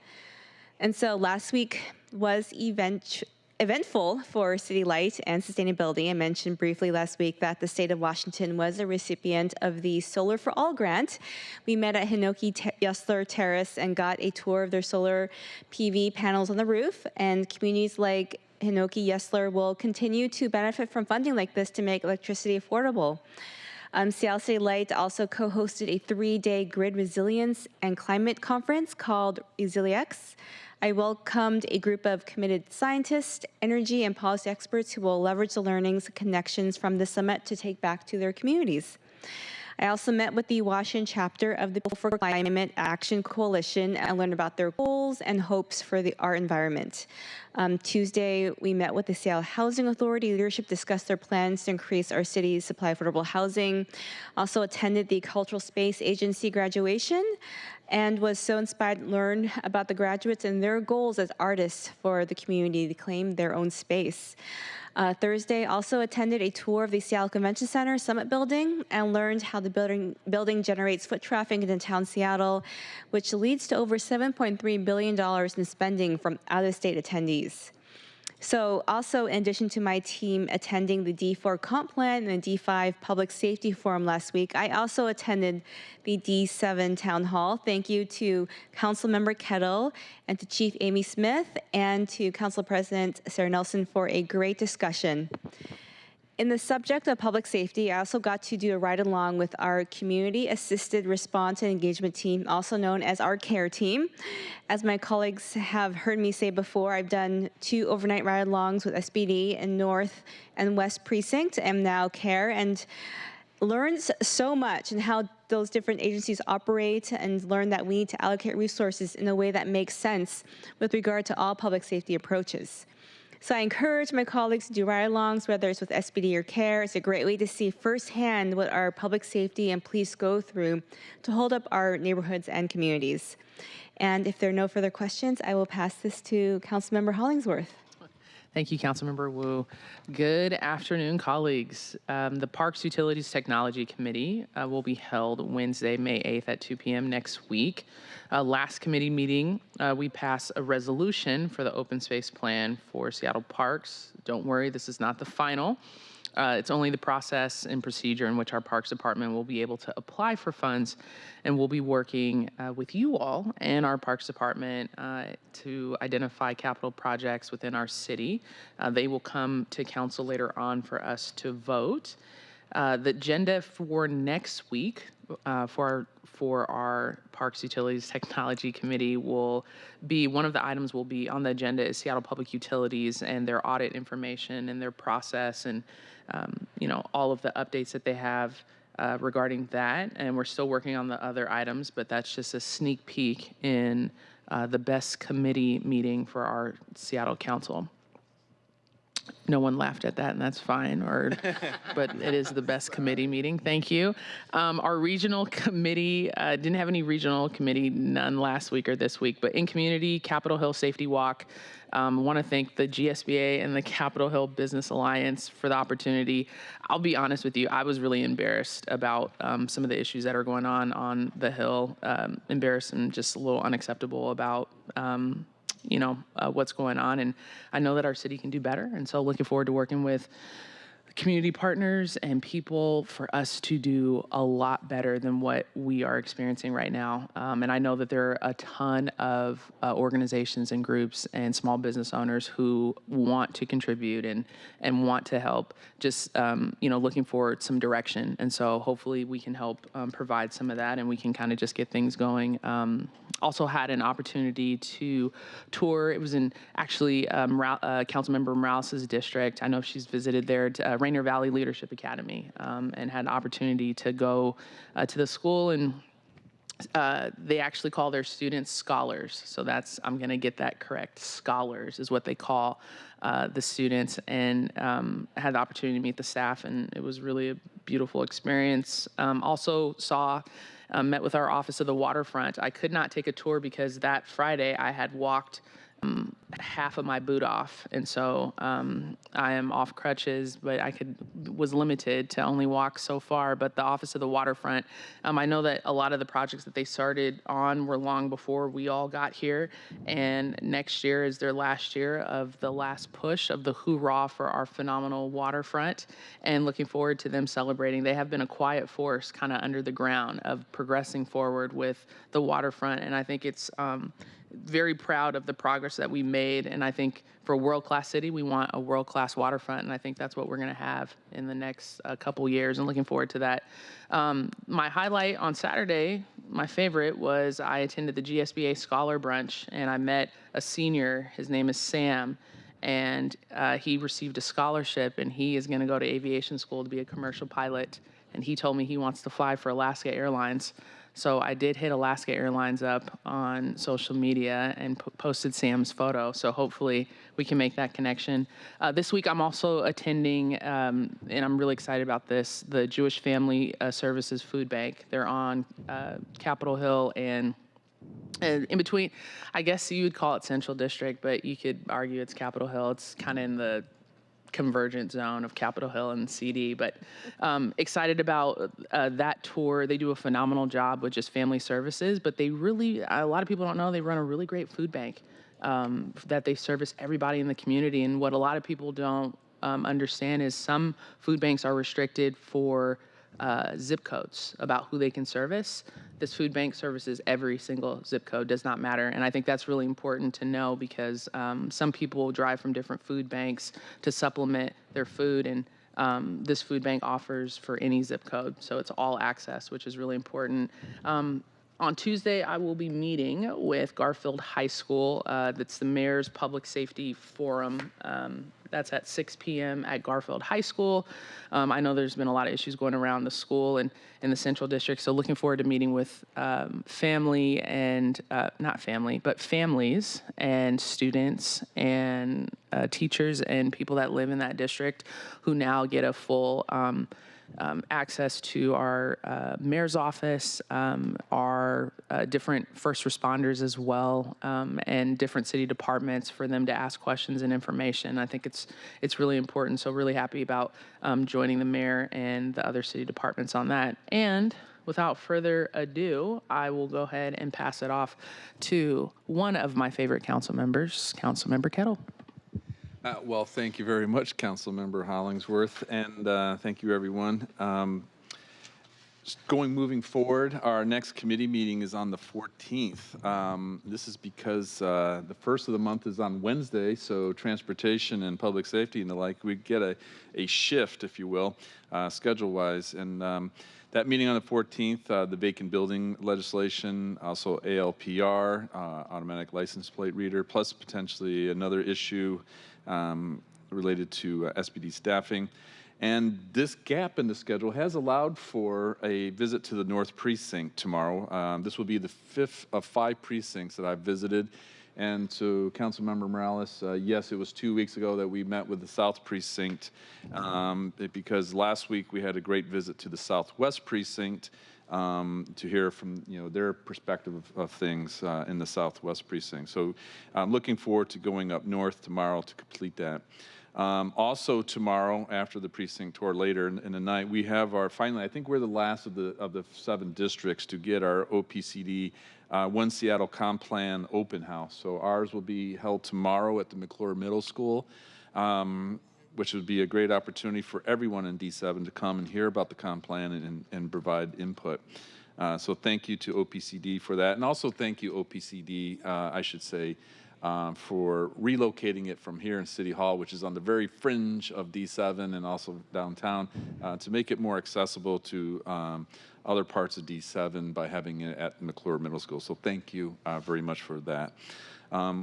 And so last week was eventful for City Light and sustainability. I mentioned briefly last week that the state of Washington was a recipient of the Solar for All grant. We met at Hinoki Yesler Terrace and got a tour of their solar PV panels on the roof, and communities like Hinoki Yesler will continue to benefit from funding like this to make electricity affordable. Seattle City Light also co-hosted a 3-day grid resilience and climate conference called ResiliX. I welcomed a group of committed scientists, energy, and policy experts who will leverage the learnings and connections from the summit to take back to their communities. I also met with the Washington chapter of the People for Climate Action Coalition and learned about their goals and hopes for our environment. Tuesday, we met with the Seattle Housing Authority leadership, discussed their plans to increase our city's supply of affordable housing. Also attended the Cultural Space Agency graduation and was so inspired to learn about the graduates and their goals as artists for the community to claim their own space. Thursday, also attended a tour of the Seattle Convention Center Summit Building and learned how the building generates foot traffic in downtown Seattle, which leads to over $7.3 billion in spending from out-of-state attendees. So also, in addition to my team attending the D4 Comp Plan and the D5 Public Safety Forum last week, I also attended the D7 Town Hall. Thank you to Councilmember Kettle and to Chief Amy Smith and to Council President Sarah Nelson for a great discussion. In the subject of public safety, I also got to do a ride-along with our Community Assisted Response and Engagement Team, also known as our CARE team. As my colleagues have heard me say before, I've done 2 overnight ride-alongs with SPD in North and West Precinct, and now CARE, and learned so much and how those different agencies operate, and learned that we need to allocate resources in a way that makes sense with regard to all public safety approaches. So I encourage my colleagues to do ride-alongs, whether it's with SPD or CARE. It's a great way to see firsthand what our public safety and police go through to hold up our neighborhoods and communities. And if there are no further questions, I will pass this to Councilmember Hollingsworth. Thank you, Councilmember Wu. Good afternoon, colleagues. The Parks Utilities Technology Committee will be held Wednesday, May 8th at 2 p.m. next week. Last committee meeting, we passed a resolution for the open space plan for Seattle Parks. Don't worry, this is not the final. It's only the process and procedure in which our Parks Department will be able to apply for funds, and we'll be working with you all and our Parks Department to identify capital projects within our city. They will come to council later on for us to vote. The agenda for next week for our Parks Utilities Technology Committee will be, one of the items will be on the agenda is Seattle Public Utilities and their audit information and their process, and all of the updates that they have regarding that. And we're still working on the other items, but that's just a sneak peek in the best committee meeting for our Seattle Council. No one laughed at that, and that's fine, but it is the best committee meeting. Thank you. Our regional committee didn't have any regional committee, none last week or this week, but in community, Capitol Hill Safety Walk. Want to thank the GSBA and the Capitol Hill Business Alliance for the opportunity. I'll be honest with you, I was really embarrassed about some of the issues that are going on the Hill. Embarrassed and just a little unacceptable about what's going on. And I know that our city can do better. And so looking forward to working with community partners and people for us to do a lot better than what we are experiencing right now. And I know that there are a ton of organizations and groups and small business owners who want to contribute and want to help, just looking for some direction. And so hopefully we can help provide some of that, and we can kind of just get things going. Also had an opportunity to tour. It was in actually Councilmember Morales' district. I know she's visited there, to Rainier Valley Leadership Academy, and had an opportunity to go to the school, and they actually call their students scholars. So I'm going to get that correct. Scholars is what they call the students, and had the opportunity to meet the staff, and it was really a beautiful experience. Also met with our Office of the Waterfront. I could not take a tour because that Friday I had walked half of my boot off, and so I am off crutches, but was limited to only walk so far. But the Office of the Waterfront, I know that a lot of the projects that they started on were long before we all got here, and next year is their last year of the last push of the hoorah for our phenomenal waterfront, and looking forward to them celebrating. They have been a quiet force kind of under the ground of progressing forward with the waterfront, and I think it's very proud of the progress that we made made. And I think for a world-class city, we want a world-class waterfront, and I think that's what we're going to have in the next couple years, and looking forward to that. My highlight on Saturday, my favorite, was I attended the GSBA Scholar Brunch, and I met a senior. His name is Sam, and he received a scholarship, and he is going to go to aviation school to be a commercial pilot, and he told me he wants to fly for Alaska Airlines. So I did hit Alaska Airlines up on social media and posted Sam's photo. So hopefully we can make that connection. This week I'm also attending, and I'm really excited about this, the Jewish Family Services Food Bank. They're on Capitol Hill and in between, I guess you would call it Central District, but you could argue it's Capitol Hill. It's kind of in the convergent zone of Capitol Hill and CD, but excited about that tour. They do a phenomenal job with just family services, but they really, a lot of people don't know, they run a really great food bank that they service everybody in the community. And what a lot of people don't understand is some food banks are restricted for zip codes about who they can service. This food bank services every single zip code, does not matter. And I think that's really important to know because some people drive from different food banks to supplement their food, and this food bank offers for any zip code. So it's all access, which is really important. On Tuesday, I will be meeting with Garfield High School. That's the Mayor's Public Safety Forum. That's at 6 p.m. at Garfield High School. I know there's been a lot of issues going around the school and in the Central District, so looking forward to meeting with family and, not family, but families and students and teachers and people that live in that district who now get a full access to our mayor's office, our different first responders as well, and different city departments for them to ask questions and information. I think it's really important. So really happy about joining the mayor and the other city departments on that. And without further ado, I will go ahead and pass it off to one of my favorite council members, Councilmember Kettle. Well, thank you very much, Councilmember Hollingsworth, and thank you, everyone. Moving forward, our next committee meeting is on the 14th. This is because the first of the month is on Wednesday, so transportation and public safety and the like, we get a shift, if you will, schedule-wise. And that meeting on the 14th, the vacant building legislation, also ALPR, automatic license plate reader, plus potentially another issue related to SPD staffing. And this gap in the schedule has allowed for a visit to the North Precinct tomorrow. This will be the 5th of 5 precincts that I've visited. And to Councilmember Morales, yes, it was 2 weeks ago that we met with the South Precinct because last week we had a great visit to the Southwest Precinct to hear from their perspective of things in the Southwest Precinct. So I'm looking forward to going up north tomorrow to complete that. Also tomorrow, after the precinct tour later in the night, we have our, finally, I think we're the last of the 7 districts to get our OPCD One Seattle Comp Plan open house. So ours will be held tomorrow at the McClure Middle School, which would be a great opportunity for everyone in D7 to come and hear about the comp plan and provide input. So thank you to OPCD for that. And also thank you, OPCD, I should say, for relocating it from here in City Hall, which is on the very fringe of D7 and also downtown, to make it more accessible to other parts of D7 by having it at McClure Middle School. So thank you very much for that.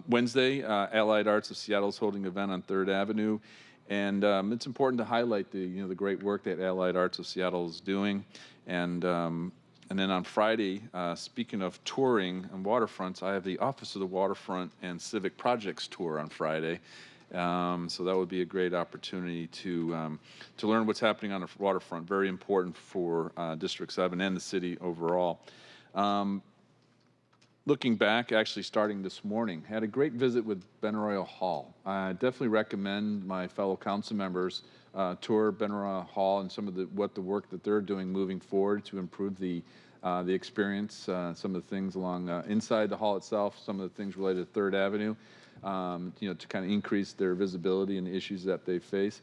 Wednesday, Allied Arts of Seattle is holding an event on 3rd Avenue. And it's important to highlight the great work that Allied Arts of Seattle is doing. And then on Friday, speaking of touring and waterfronts, I have the Office of the Waterfront and Civic Projects tour on Friday. So that would be a great opportunity to learn what's happening on the waterfront. Very important for District 7 and the city overall. Looking back, actually starting this morning, had a great visit with Benaroya Hall. I definitely recommend my fellow council members tour Benaroya Hall and some of the work that they're doing moving forward to improve the experience, some of the things along inside the hall itself, some of the things related to 3rd Avenue. to kind of increase their visibility and the issues that they face.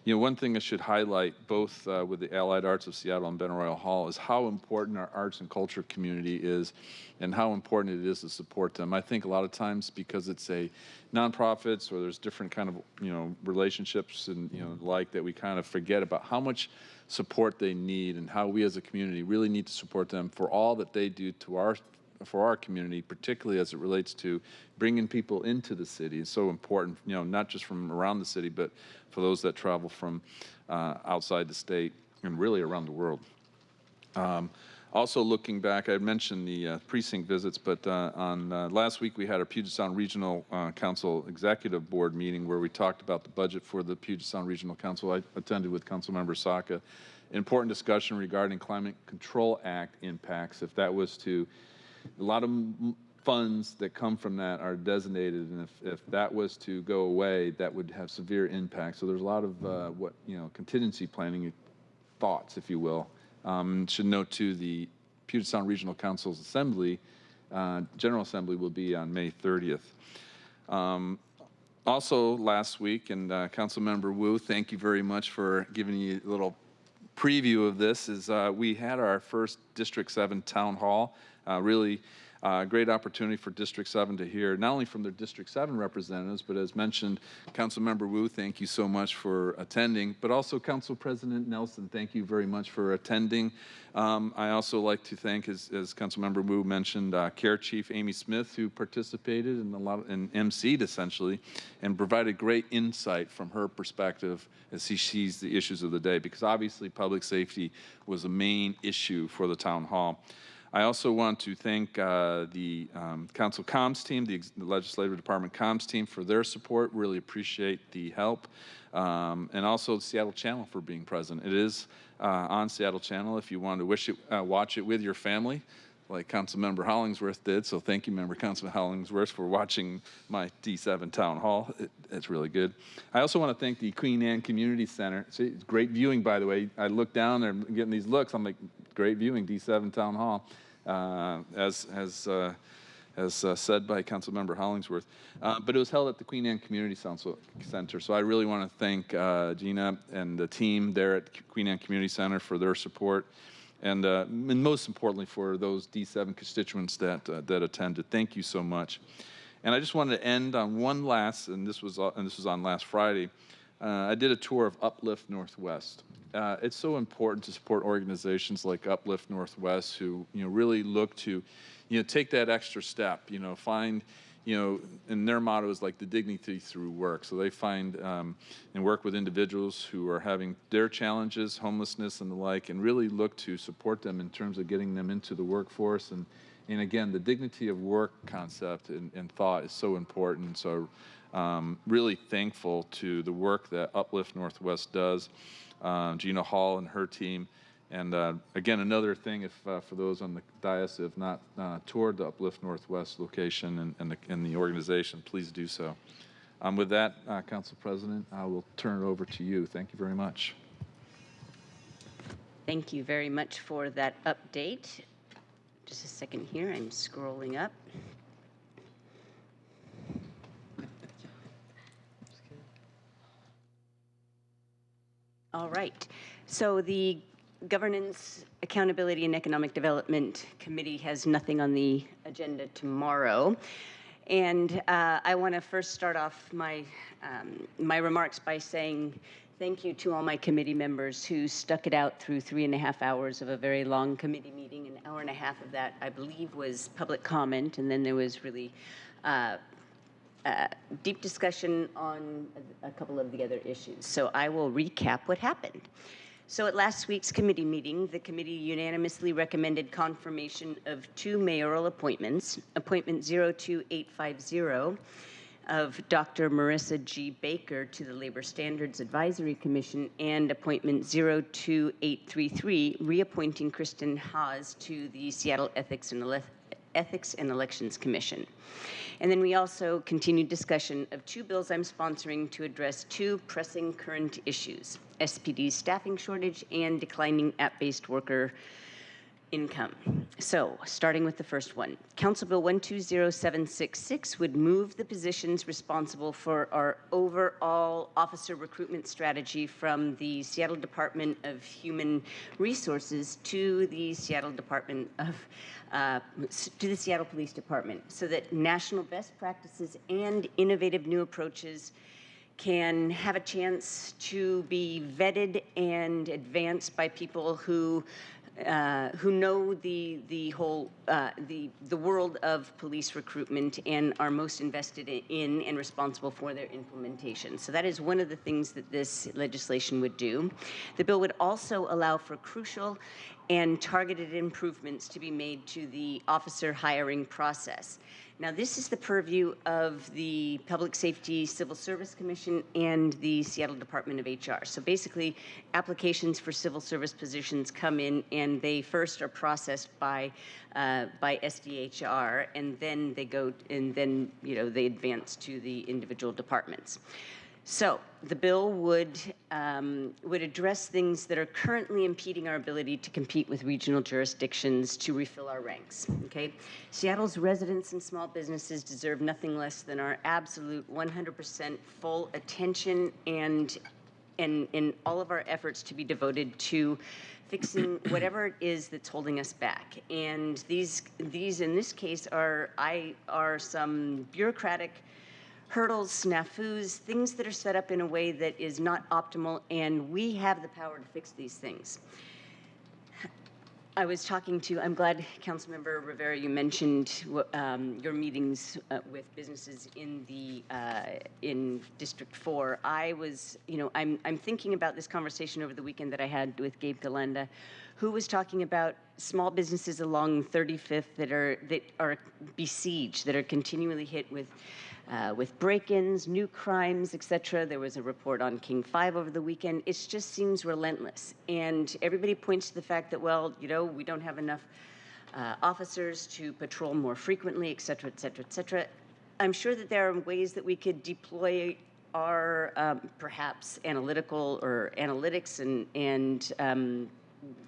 One thing I should highlight, both with the Allied Arts of Seattle and Benaroya Hall, is how important our arts and culture community is and how important it is to support them. I think a lot of times because it's a nonprofits or there's different kind of, relationships and, that we kind of forget about how much support they need and how we as a community really need to support them for all that they do for our community, particularly as it relates to bringing people into the city. It's so important, not just from around the city, but for those that travel from outside the state and really around the world. Also looking back, I mentioned the precinct visits, but on last week we had our Puget Sound Regional Council Executive Board meeting where we talked about the budget for the Puget Sound Regional Council. I attended with Councilmember Saka. Important discussion regarding Climate Control Act impacts. If that was to, a lot of funds that come from that are designated, and if that was to go away, that would have severe impact. So there's a lot of contingency planning thoughts, if you will. Should note too, the Puget Sound Regional Council's Assembly, General Assembly will be on May 30th. Also last week, and Councilmember Wu, thank you very much for giving you a little preview of this, is we had our first District 7 Town Hall. Really great opportunity for District 7 to hear not only from their District 7 representatives, but as mentioned, Councilmember Wu, thank you so much for attending, but also Council President Nelson, thank you very much for attending. I also like to thank, as Councilmember Wu mentioned, Care Chief Amy Smith, who participated and emceed essentially, and provided great insight from her perspective as she sees the issues of the day, because obviously public safety was the main issue for the town hall. I also want to thank the Council Comms team, the Legislative Department Comms team for their support. Really appreciate the help. And also the Seattle Channel for being present. It is on Seattle Channel if you want to watch it with your family, like Councilmember Hollingsworth did. So thank you, Councilman Hollingsworth, for watching my D7 Town Hall. It's really good. I also want to thank the Queen Anne Community Center. See, it's great viewing, by the way. I look down there, I'm getting these looks. I'm like, great viewing, D7 Town Hall, as said by Councilmember Hollingsworth. But it was held at the Queen Anne Community Center. So I really want to thank Gina and the team there at Queen Anne Community Center for their support. And most importantly, for those D7 constituents that attended. Thank you so much. And I just wanted to end on one last, and this was on last Friday. I did a tour of Uplift Northwest. It's so important to support organizations like Uplift Northwest, who really look to take that extra step. Find and their motto is like the dignity through work. So they find and work with individuals who are having their challenges, homelessness and the like, and really look to support them in terms of getting them into the workforce. And again, the dignity of work concept and thought is so important. So really thankful to the work that Uplift Northwest does, Gina Hall and her team. And again, another thing, if for those on the dais who have not toured the Uplift Northwest location and the organization, please do so. With that, Council President, I will turn it over to you. Thank you very much. Thank you very much for that update. Just a second here, I'm scrolling up. All right, so the Governance, Accountability, and Economic Development Committee has nothing on the agenda tomorrow. And I want to first start off my remarks by saying thank you to all my committee members who stuck it out through 3.5 hours of a very long committee meeting. An hour and a half of that, I believe, was public comment, and then there was really deep discussion on a couple of the other issues. So I will recap what happened. So at last week's committee meeting, the committee unanimously recommended confirmation of 2 mayoral appointments, appointment 02850 of Dr. Marissa G. Baker to the Labor Standards Advisory Commission, and appointment 02833, reappointing Kristen Haas to the Seattle Ethics and Elections Commission. And then we also continued discussion of 2 bills I'm sponsoring to address 2 pressing current issues: SPD's staffing shortage and declining app-based worker income. So, starting with the first one, Council Bill 120766 would move the positions responsible for our overall officer recruitment strategy from the Seattle Department of Human Resources to the Seattle Police Department, so that national best practices and innovative new approaches can have a chance to be vetted and advanced by people who know the whole the world of police recruitment and are most invested in and responsible for their implementation. So that is one of the things that this legislation would do. The bill would also allow for crucial and targeted improvements to be made to the officer hiring process. Now, this is the purview of the Public Safety Civil Service Commission and the Seattle Department of HR. So basically, applications for civil service positions come in, and they first are processed by SDHR, and then they go, and then they advance to the individual departments. So the bill would address things that are currently impeding our ability to compete with regional jurisdictions to refill our ranks. Okay, Seattle's residents and small businesses deserve nothing less than our absolute 100% full attention and all of our efforts to be devoted to fixing whatever it is that's holding us back. And these in this case are some bureaucratic hurdles, snafus, things that are set up in a way that is not optimal, and we have the power to fix these things. I was talking to, I'm glad, Councilmember Rivera, you mentioned your meetings with businesses in District 4. I was, I'm thinking about this conversation over the weekend that I had with Gabe Galenda, who was talking about small businesses along 35th that are besieged, that are continually hit with break-ins, new crimes, etc. There was a report on King 5 over the weekend. It just seems relentless. And everybody points to the fact that, well, we don't have enough officers to patrol more frequently, etc., etc., etc. I'm sure that there are ways that we could deploy our perhaps analytical or analytics and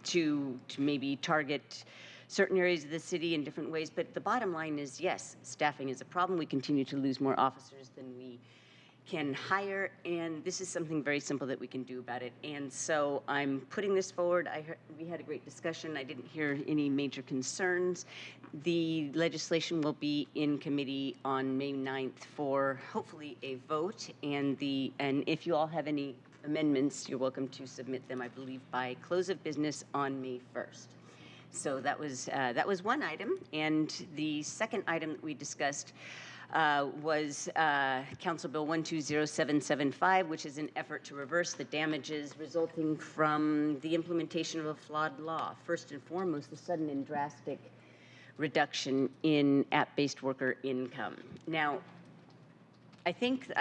to maybe target certain areas of the city in different ways. But the bottom line is, yes, staffing is a problem. We continue to lose more officers than we can hire, and this is something very simple that we can do about it. And so I'm putting this forward. We had a great discussion. I didn't hear any major concerns. The legislation will be in committee on May 9th for hopefully a vote, and if you all have any amendments, you're welcome to submit them, I believe, by close of business on May 1st. So that was one item, and the second item that we discussed was Council Bill 120775, which is an effort to reverse the damages resulting from the implementation of a flawed law. First and foremost, the sudden and drastic reduction in app-based worker income. Now, I think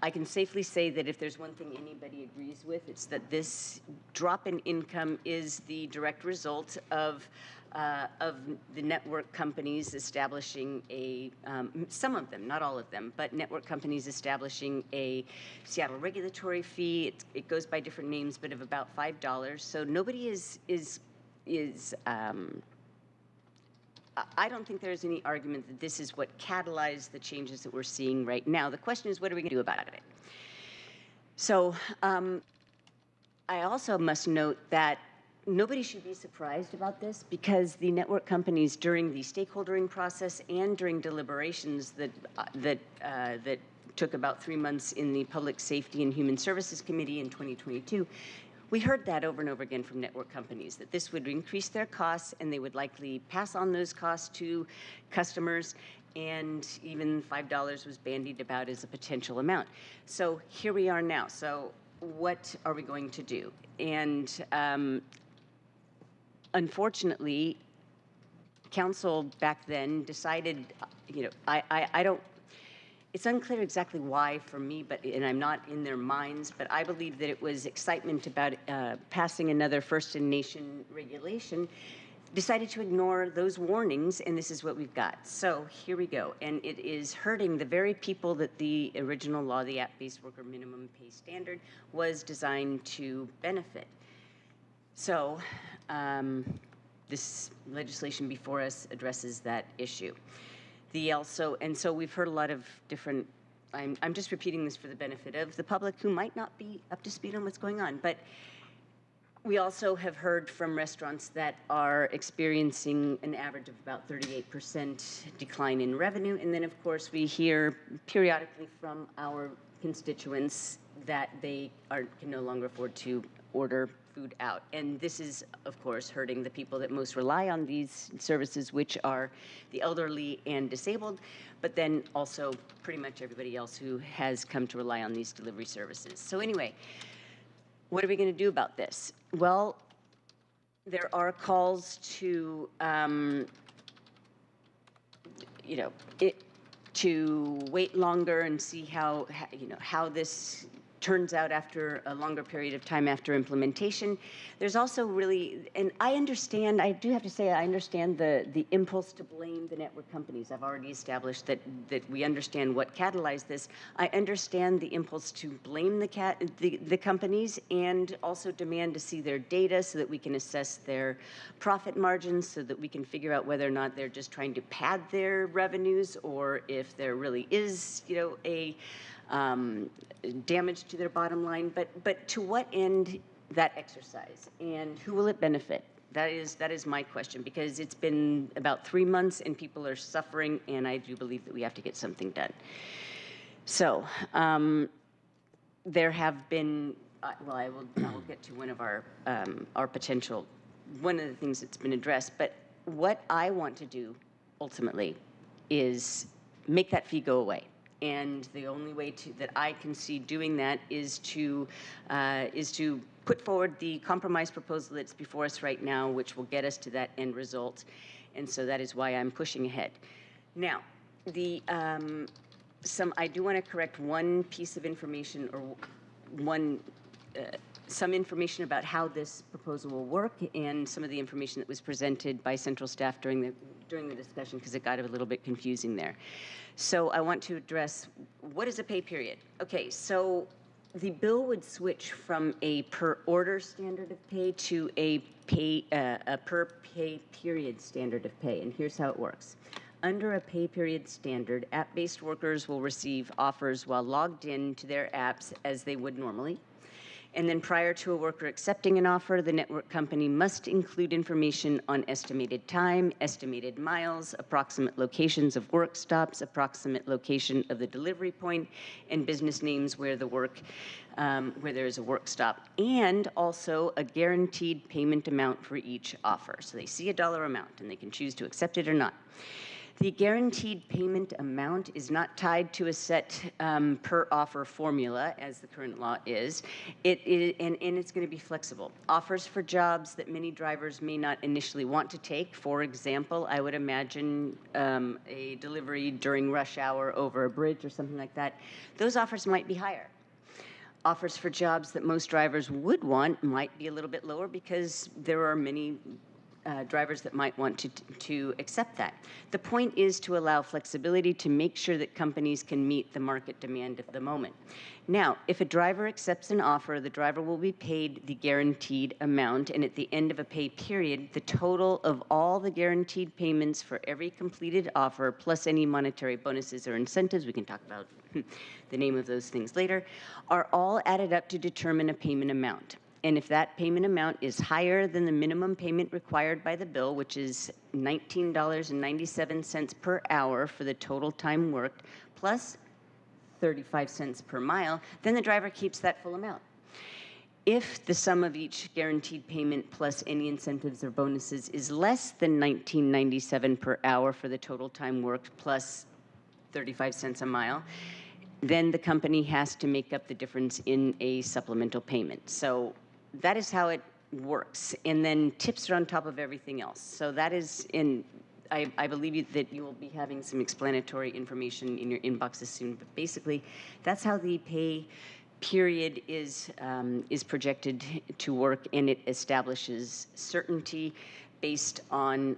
I can safely say that if there's one thing anybody agrees with, it's that this drop in income is the direct result of the network companies establishing some of them, not all of them, but network companies establishing a Seattle regulatory fee. It goes by different names, but of about $5. So nobody is I don't think there's any argument that this is what catalyzed the changes that we're seeing right now. The question is, what are we going to do about it? So I also must note that nobody should be surprised about this, because the network companies, during the stakeholdering process and during deliberations that took about 3 months in the Public Safety and Human Services Committee in 2022, we heard that over and over again from network companies, that this would increase their costs and they would likely pass on those costs to customers, and even $5 was bandied about as a potential amount. So here we are now. So what are we going to do? And unfortunately, council back then decided, I don't, it's unclear exactly why for me, and I'm not in their minds, but I believe that it was excitement about passing another first-in-nation regulation, decided to ignore those warnings, and this is what we've got. So here we go, and it is hurting the very people that the original law, the app-based worker minimum pay standard, was designed to benefit. So this legislation before us addresses that issue. And so we've heard a lot of different, I'm just repeating this for the benefit of the public who might not be up to speed on what's going on, but we also have heard from restaurants that are experiencing an average of about 38% decline in revenue. And then, of course, we hear periodically from our constituents that they can no longer afford to order food out. And this is, of course, hurting the people that most rely on these services, which are the elderly and disabled, but then also pretty much everybody else who has come to rely on these delivery services. So anyway, what are we going to do about this? Well, there are calls to, to wait longer and see how this turns out after a longer period of time after implementation. There's also really, and I do have to say, I understand the impulse to blame the network companies. I've already established that we understand what catalyzed this. I understand the impulse to blame the companies and also demand to see their data so that we can assess their profit margins, so that we can figure out whether or not they're just trying to pad their revenues or if there really is, a damage to their bottom line, but to what end that exercise, and who will it benefit? That is my question, because it's been about 3 months and people are suffering, and I do believe that we have to get something done. So there have been, well, I will get to one of our potential, one of the things that's been addressed, but what I want to do ultimately is make that fee go away. And the only way that I can see doing that is to put forward the compromise proposal that's before us right now, which will get us to that end result. And so that is why I'm pushing ahead. Now, I do want to correct one piece of information, or some information about how this proposal will work, and some of the information that was presented by central staff during the discussion, because it got a little bit confusing there. So I want to address, what is a pay period? Okay, so the bill would switch from a per order standard of pay to a per pay period standard of pay, and here's how it works. Under a pay period standard, app-based workers will receive offers while logged in to their apps as they would normally. And then prior to a worker accepting an offer, the network company must include information on estimated time, estimated miles, approximate locations of work stops, approximate location of the delivery point, and business names where there is a work stop, and also a guaranteed payment amount for each offer. So they see a dollar amount and they can choose to accept it or not. The guaranteed payment amount is not tied to a set per offer formula, as the current law is. And it's going to be flexible. Offers for jobs that many drivers may not initially want to take. For example, I would imagine a delivery during rush hour over a bridge or something like that. Those offers might be higher. Offers for jobs that most drivers would want might be a little bit lower, because there are many drivers that might want to accept that. The point is to allow flexibility to make sure that companies can meet the market demand of the moment. Now, if a driver accepts an offer, the driver will be paid the guaranteed amount, and at the end of a pay period, the total of all the guaranteed payments for every completed offer, plus any monetary bonuses or incentives, we can talk about the name of those things later, are all added up to determine a payment amount. And if that payment amount is higher than the minimum payment required by the bill, which is $19.97 per hour for the total time worked, plus 35 cents per mile, then the driver keeps that full amount. If the sum of each guaranteed payment plus any incentives or bonuses is less than $19.97 per hour for the total time worked plus 35 cents a mile, then the company has to make up the difference in a supplemental payment. So that is how it works. And then tips are on top of everything else. So that is I believe that you will be having some explanatory information in your inboxes soon. But basically, that's how the pay period is projected to work, and it establishes certainty based on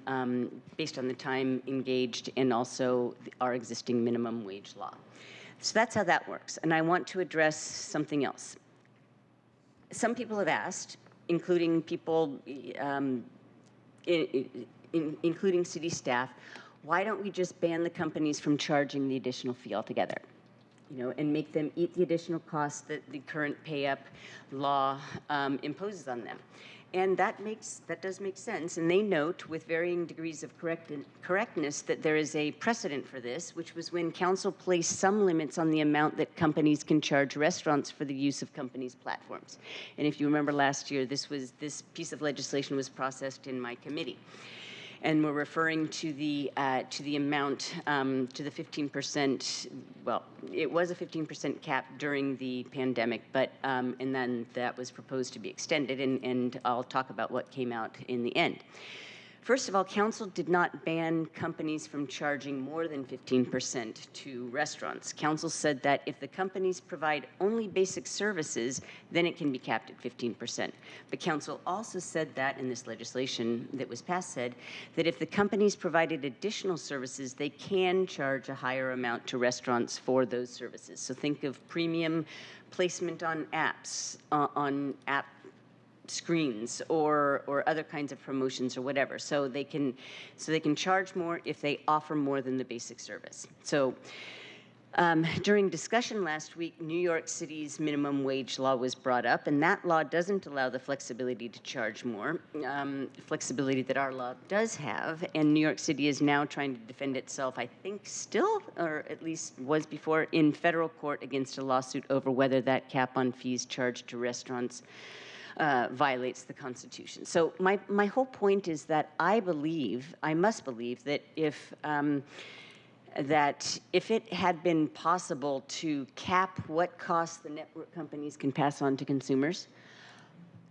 the time engaged and also our existing minimum wage law. So that's how that works. And I want to address something else. Some people have asked, including people including city staff, why don't we just ban the companies from charging the additional fee altogether? And make them eat the additional costs that the current pay-up law imposes on them. And that does make sense. And they note with varying degrees of correctness that there is a precedent for this, which was when council placed some limits on the amount that companies can charge restaurants for the use of companies' platforms. And if you remember last year, this piece of legislation was processed in my committee. And we're referring to the amount, to the 15%. Well, it was a 15% cap during the pandemic, but and then that was proposed to be extended, and I'll talk about what came out in the end. First of all, council did not ban companies from charging more than 15% to restaurants. Council said that if the companies provide only basic services, then it can be capped at 15%. But council also said that, in this legislation that was passed said, that if the companies provided additional services, they can charge a higher amount to restaurants for those services. So think of premium placement on apps, on app screens or other kinds of promotions or whatever. So they can charge more if they offer more than the basic service. So during discussion last week, New York City's minimum wage law was brought up, and that law doesn't allow the flexibility to charge more, flexibility that our law does have. And New York City is now trying to defend itself, I think still, or at least was before, in federal court against a lawsuit over whether that cap on fees charged to restaurants violates the Constitution. So my whole point is that I must believe that if it had been possible to cap what costs the network companies can pass on to consumers,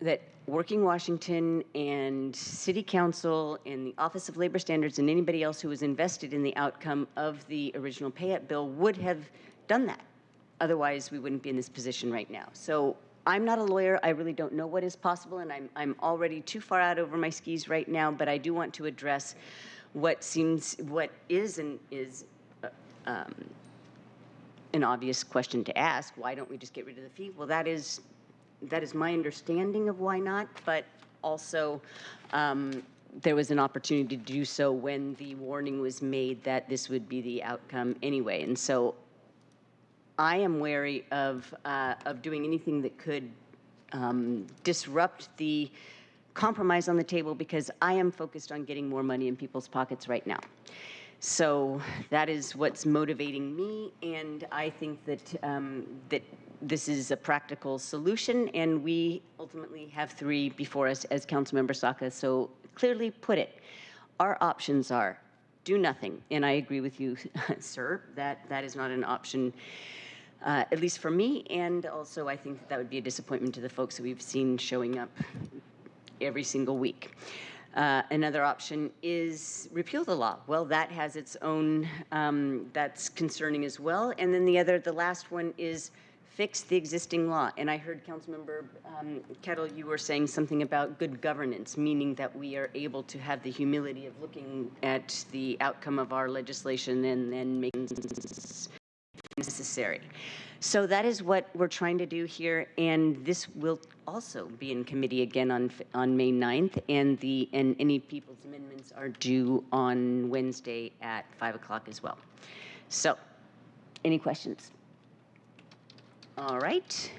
that Working Washington and City Council and the Office of Labor Standards and anybody else who was invested in the outcome of the original pay-up bill would have done that. Otherwise, we wouldn't be in this position right now. So I'm not a lawyer. I really don't know what is possible, and I'm already too far out over my skis right now, but I do want to address what is an obvious question to ask. Why don't we just get rid of the fee? Well, that is my understanding of why not, but also there was an opportunity to do so when the warning was made that this would be the outcome anyway. And so I am wary of doing anything that could disrupt the compromise on the table, because I am focused on getting more money in people's pockets right now. So that is what's motivating me, and I think that that this is a practical solution, and we ultimately have 3 before us, as Councilmember Saka so clearly put it. Our options are do nothing, and I agree with you, sir, that is not an option. At least for me, and also I think that would be a disappointment to the folks that we've seen showing up every single week. Another option is repeal the law. Well, that has its own, that's concerning as well. And then the last one is fix the existing law. And I heard Councilmember Kettle, you were saying something about good governance, meaning that we are able to have the humility of looking at the outcome of our legislation and then making necessary. So that is what we're trying to do here, and this will also be in committee again on May 9th, and any people's amendments are due on Wednesday at 5 o'clock as well. So, any questions? All right,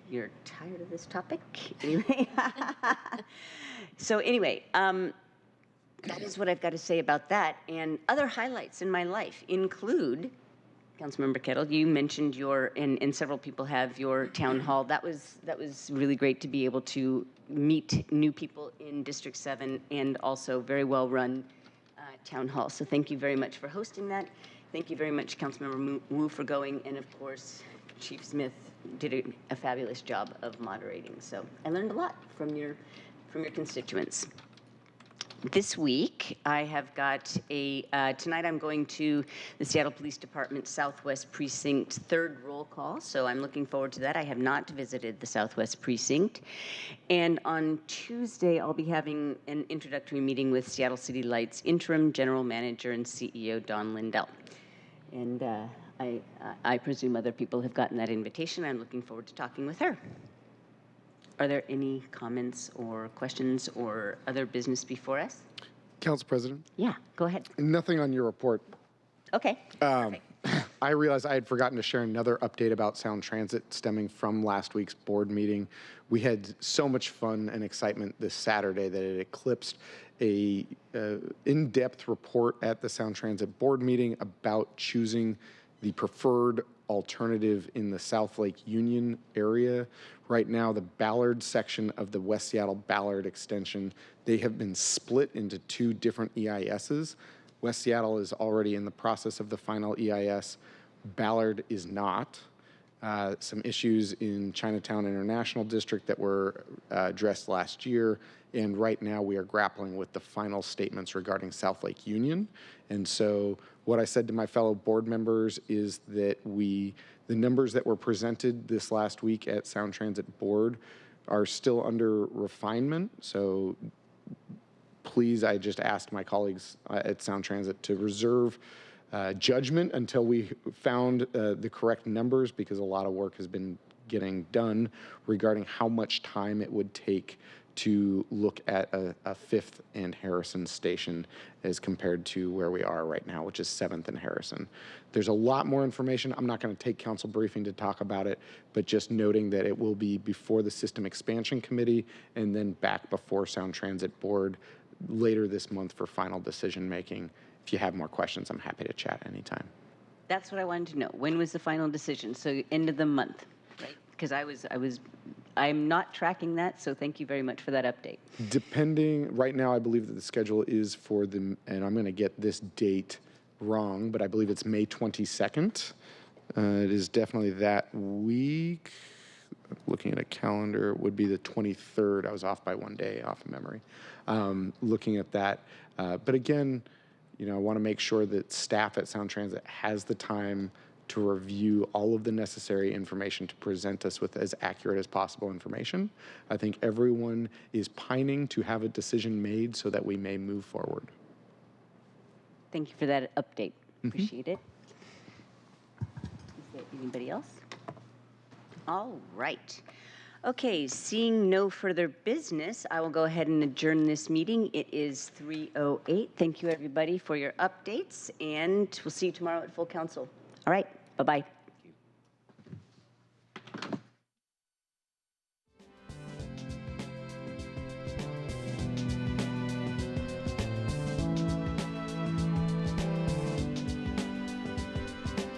you're tired of this topic anyway. So anyway, that is what I've got to say about that. And other highlights in my life include, Councilmember Kettle, you mentioned and several people have your town hall. That was really great to be able to meet new people in District 7, and also very well run town hall. So thank you very much for hosting that. Thank you very much, Councilmember Wu, for going, and of course, Chief Smith did a fabulous job of moderating. So I learned a lot from your constituents. This week, I have got tonight I'm going to the Seattle Police Department Southwest Precinct 3rd roll call, so I'm looking forward to that. I have not visited the Southwest Precinct. And on Tuesday, I'll be having an introductory meeting with Seattle City Light's interim general manager and CEO, Dawn Lindell. And I presume other people have gotten that invitation. I'm looking forward to talking with her. Are there any comments or questions or other business before us? Council President, Yeah, go ahead. nothing on your report. Okay. Perfect. I realized I had forgotten to share another update about Sound Transit stemming from last week's board meeting. We had so much fun and excitement this Saturday that it eclipsed a in-depth report at the Sound Transit board meeting about choosing the preferred alternative in the South Lake Union area. Right now, the Ballard section of the West Seattle Ballard extension, they have been split into two different EISs. West Seattle is already in the process of the final EIS. Ballard is not. Some issues in Chinatown International District that were addressed last year, and right now we are grappling with the final statements regarding South Lake Union. And so what I said to my fellow board members is that the numbers that were presented this last week at Sound Transit Board are still under refinement. So please, I just asked my colleagues at Sound Transit to reserve judgment until we found the correct numbers, because a lot of work has been getting done regarding how much time it would take to look at a 5th and Harrison station as compared to where we are right now, which is 7th and Harrison. There's a lot more information. I'm not going to take council briefing to talk about it, but just noting that it will be before the System Expansion Committee and then back before Sound Transit Board later this month for final decision making. If you have more questions, I'm happy to chat anytime. That's what I wanted to know. When was the final decision? So end of the month, right? Because I'm not tracking that, so thank you very much for that update. Depending, right now I believe that the schedule is for the, and I'm going to get this date wrong, but I believe it's May 22nd. It is definitely that week. Looking at a calendar, it would be the 23rd. I was off by one day, off of memory. Looking at that. But again, I want to make sure that staff at Sound Transit has the time to review all of the necessary information to present us with as accurate as possible information. I think everyone is pining to have a decision made so that we may move forward. Thank you for that update. Appreciate it. Is there anybody else? All right. Okay, seeing no further business, I will go ahead and adjourn this meeting. It is 3:08. Thank you, everybody, for your updates, and we'll see you tomorrow at full council. All right, bye-bye.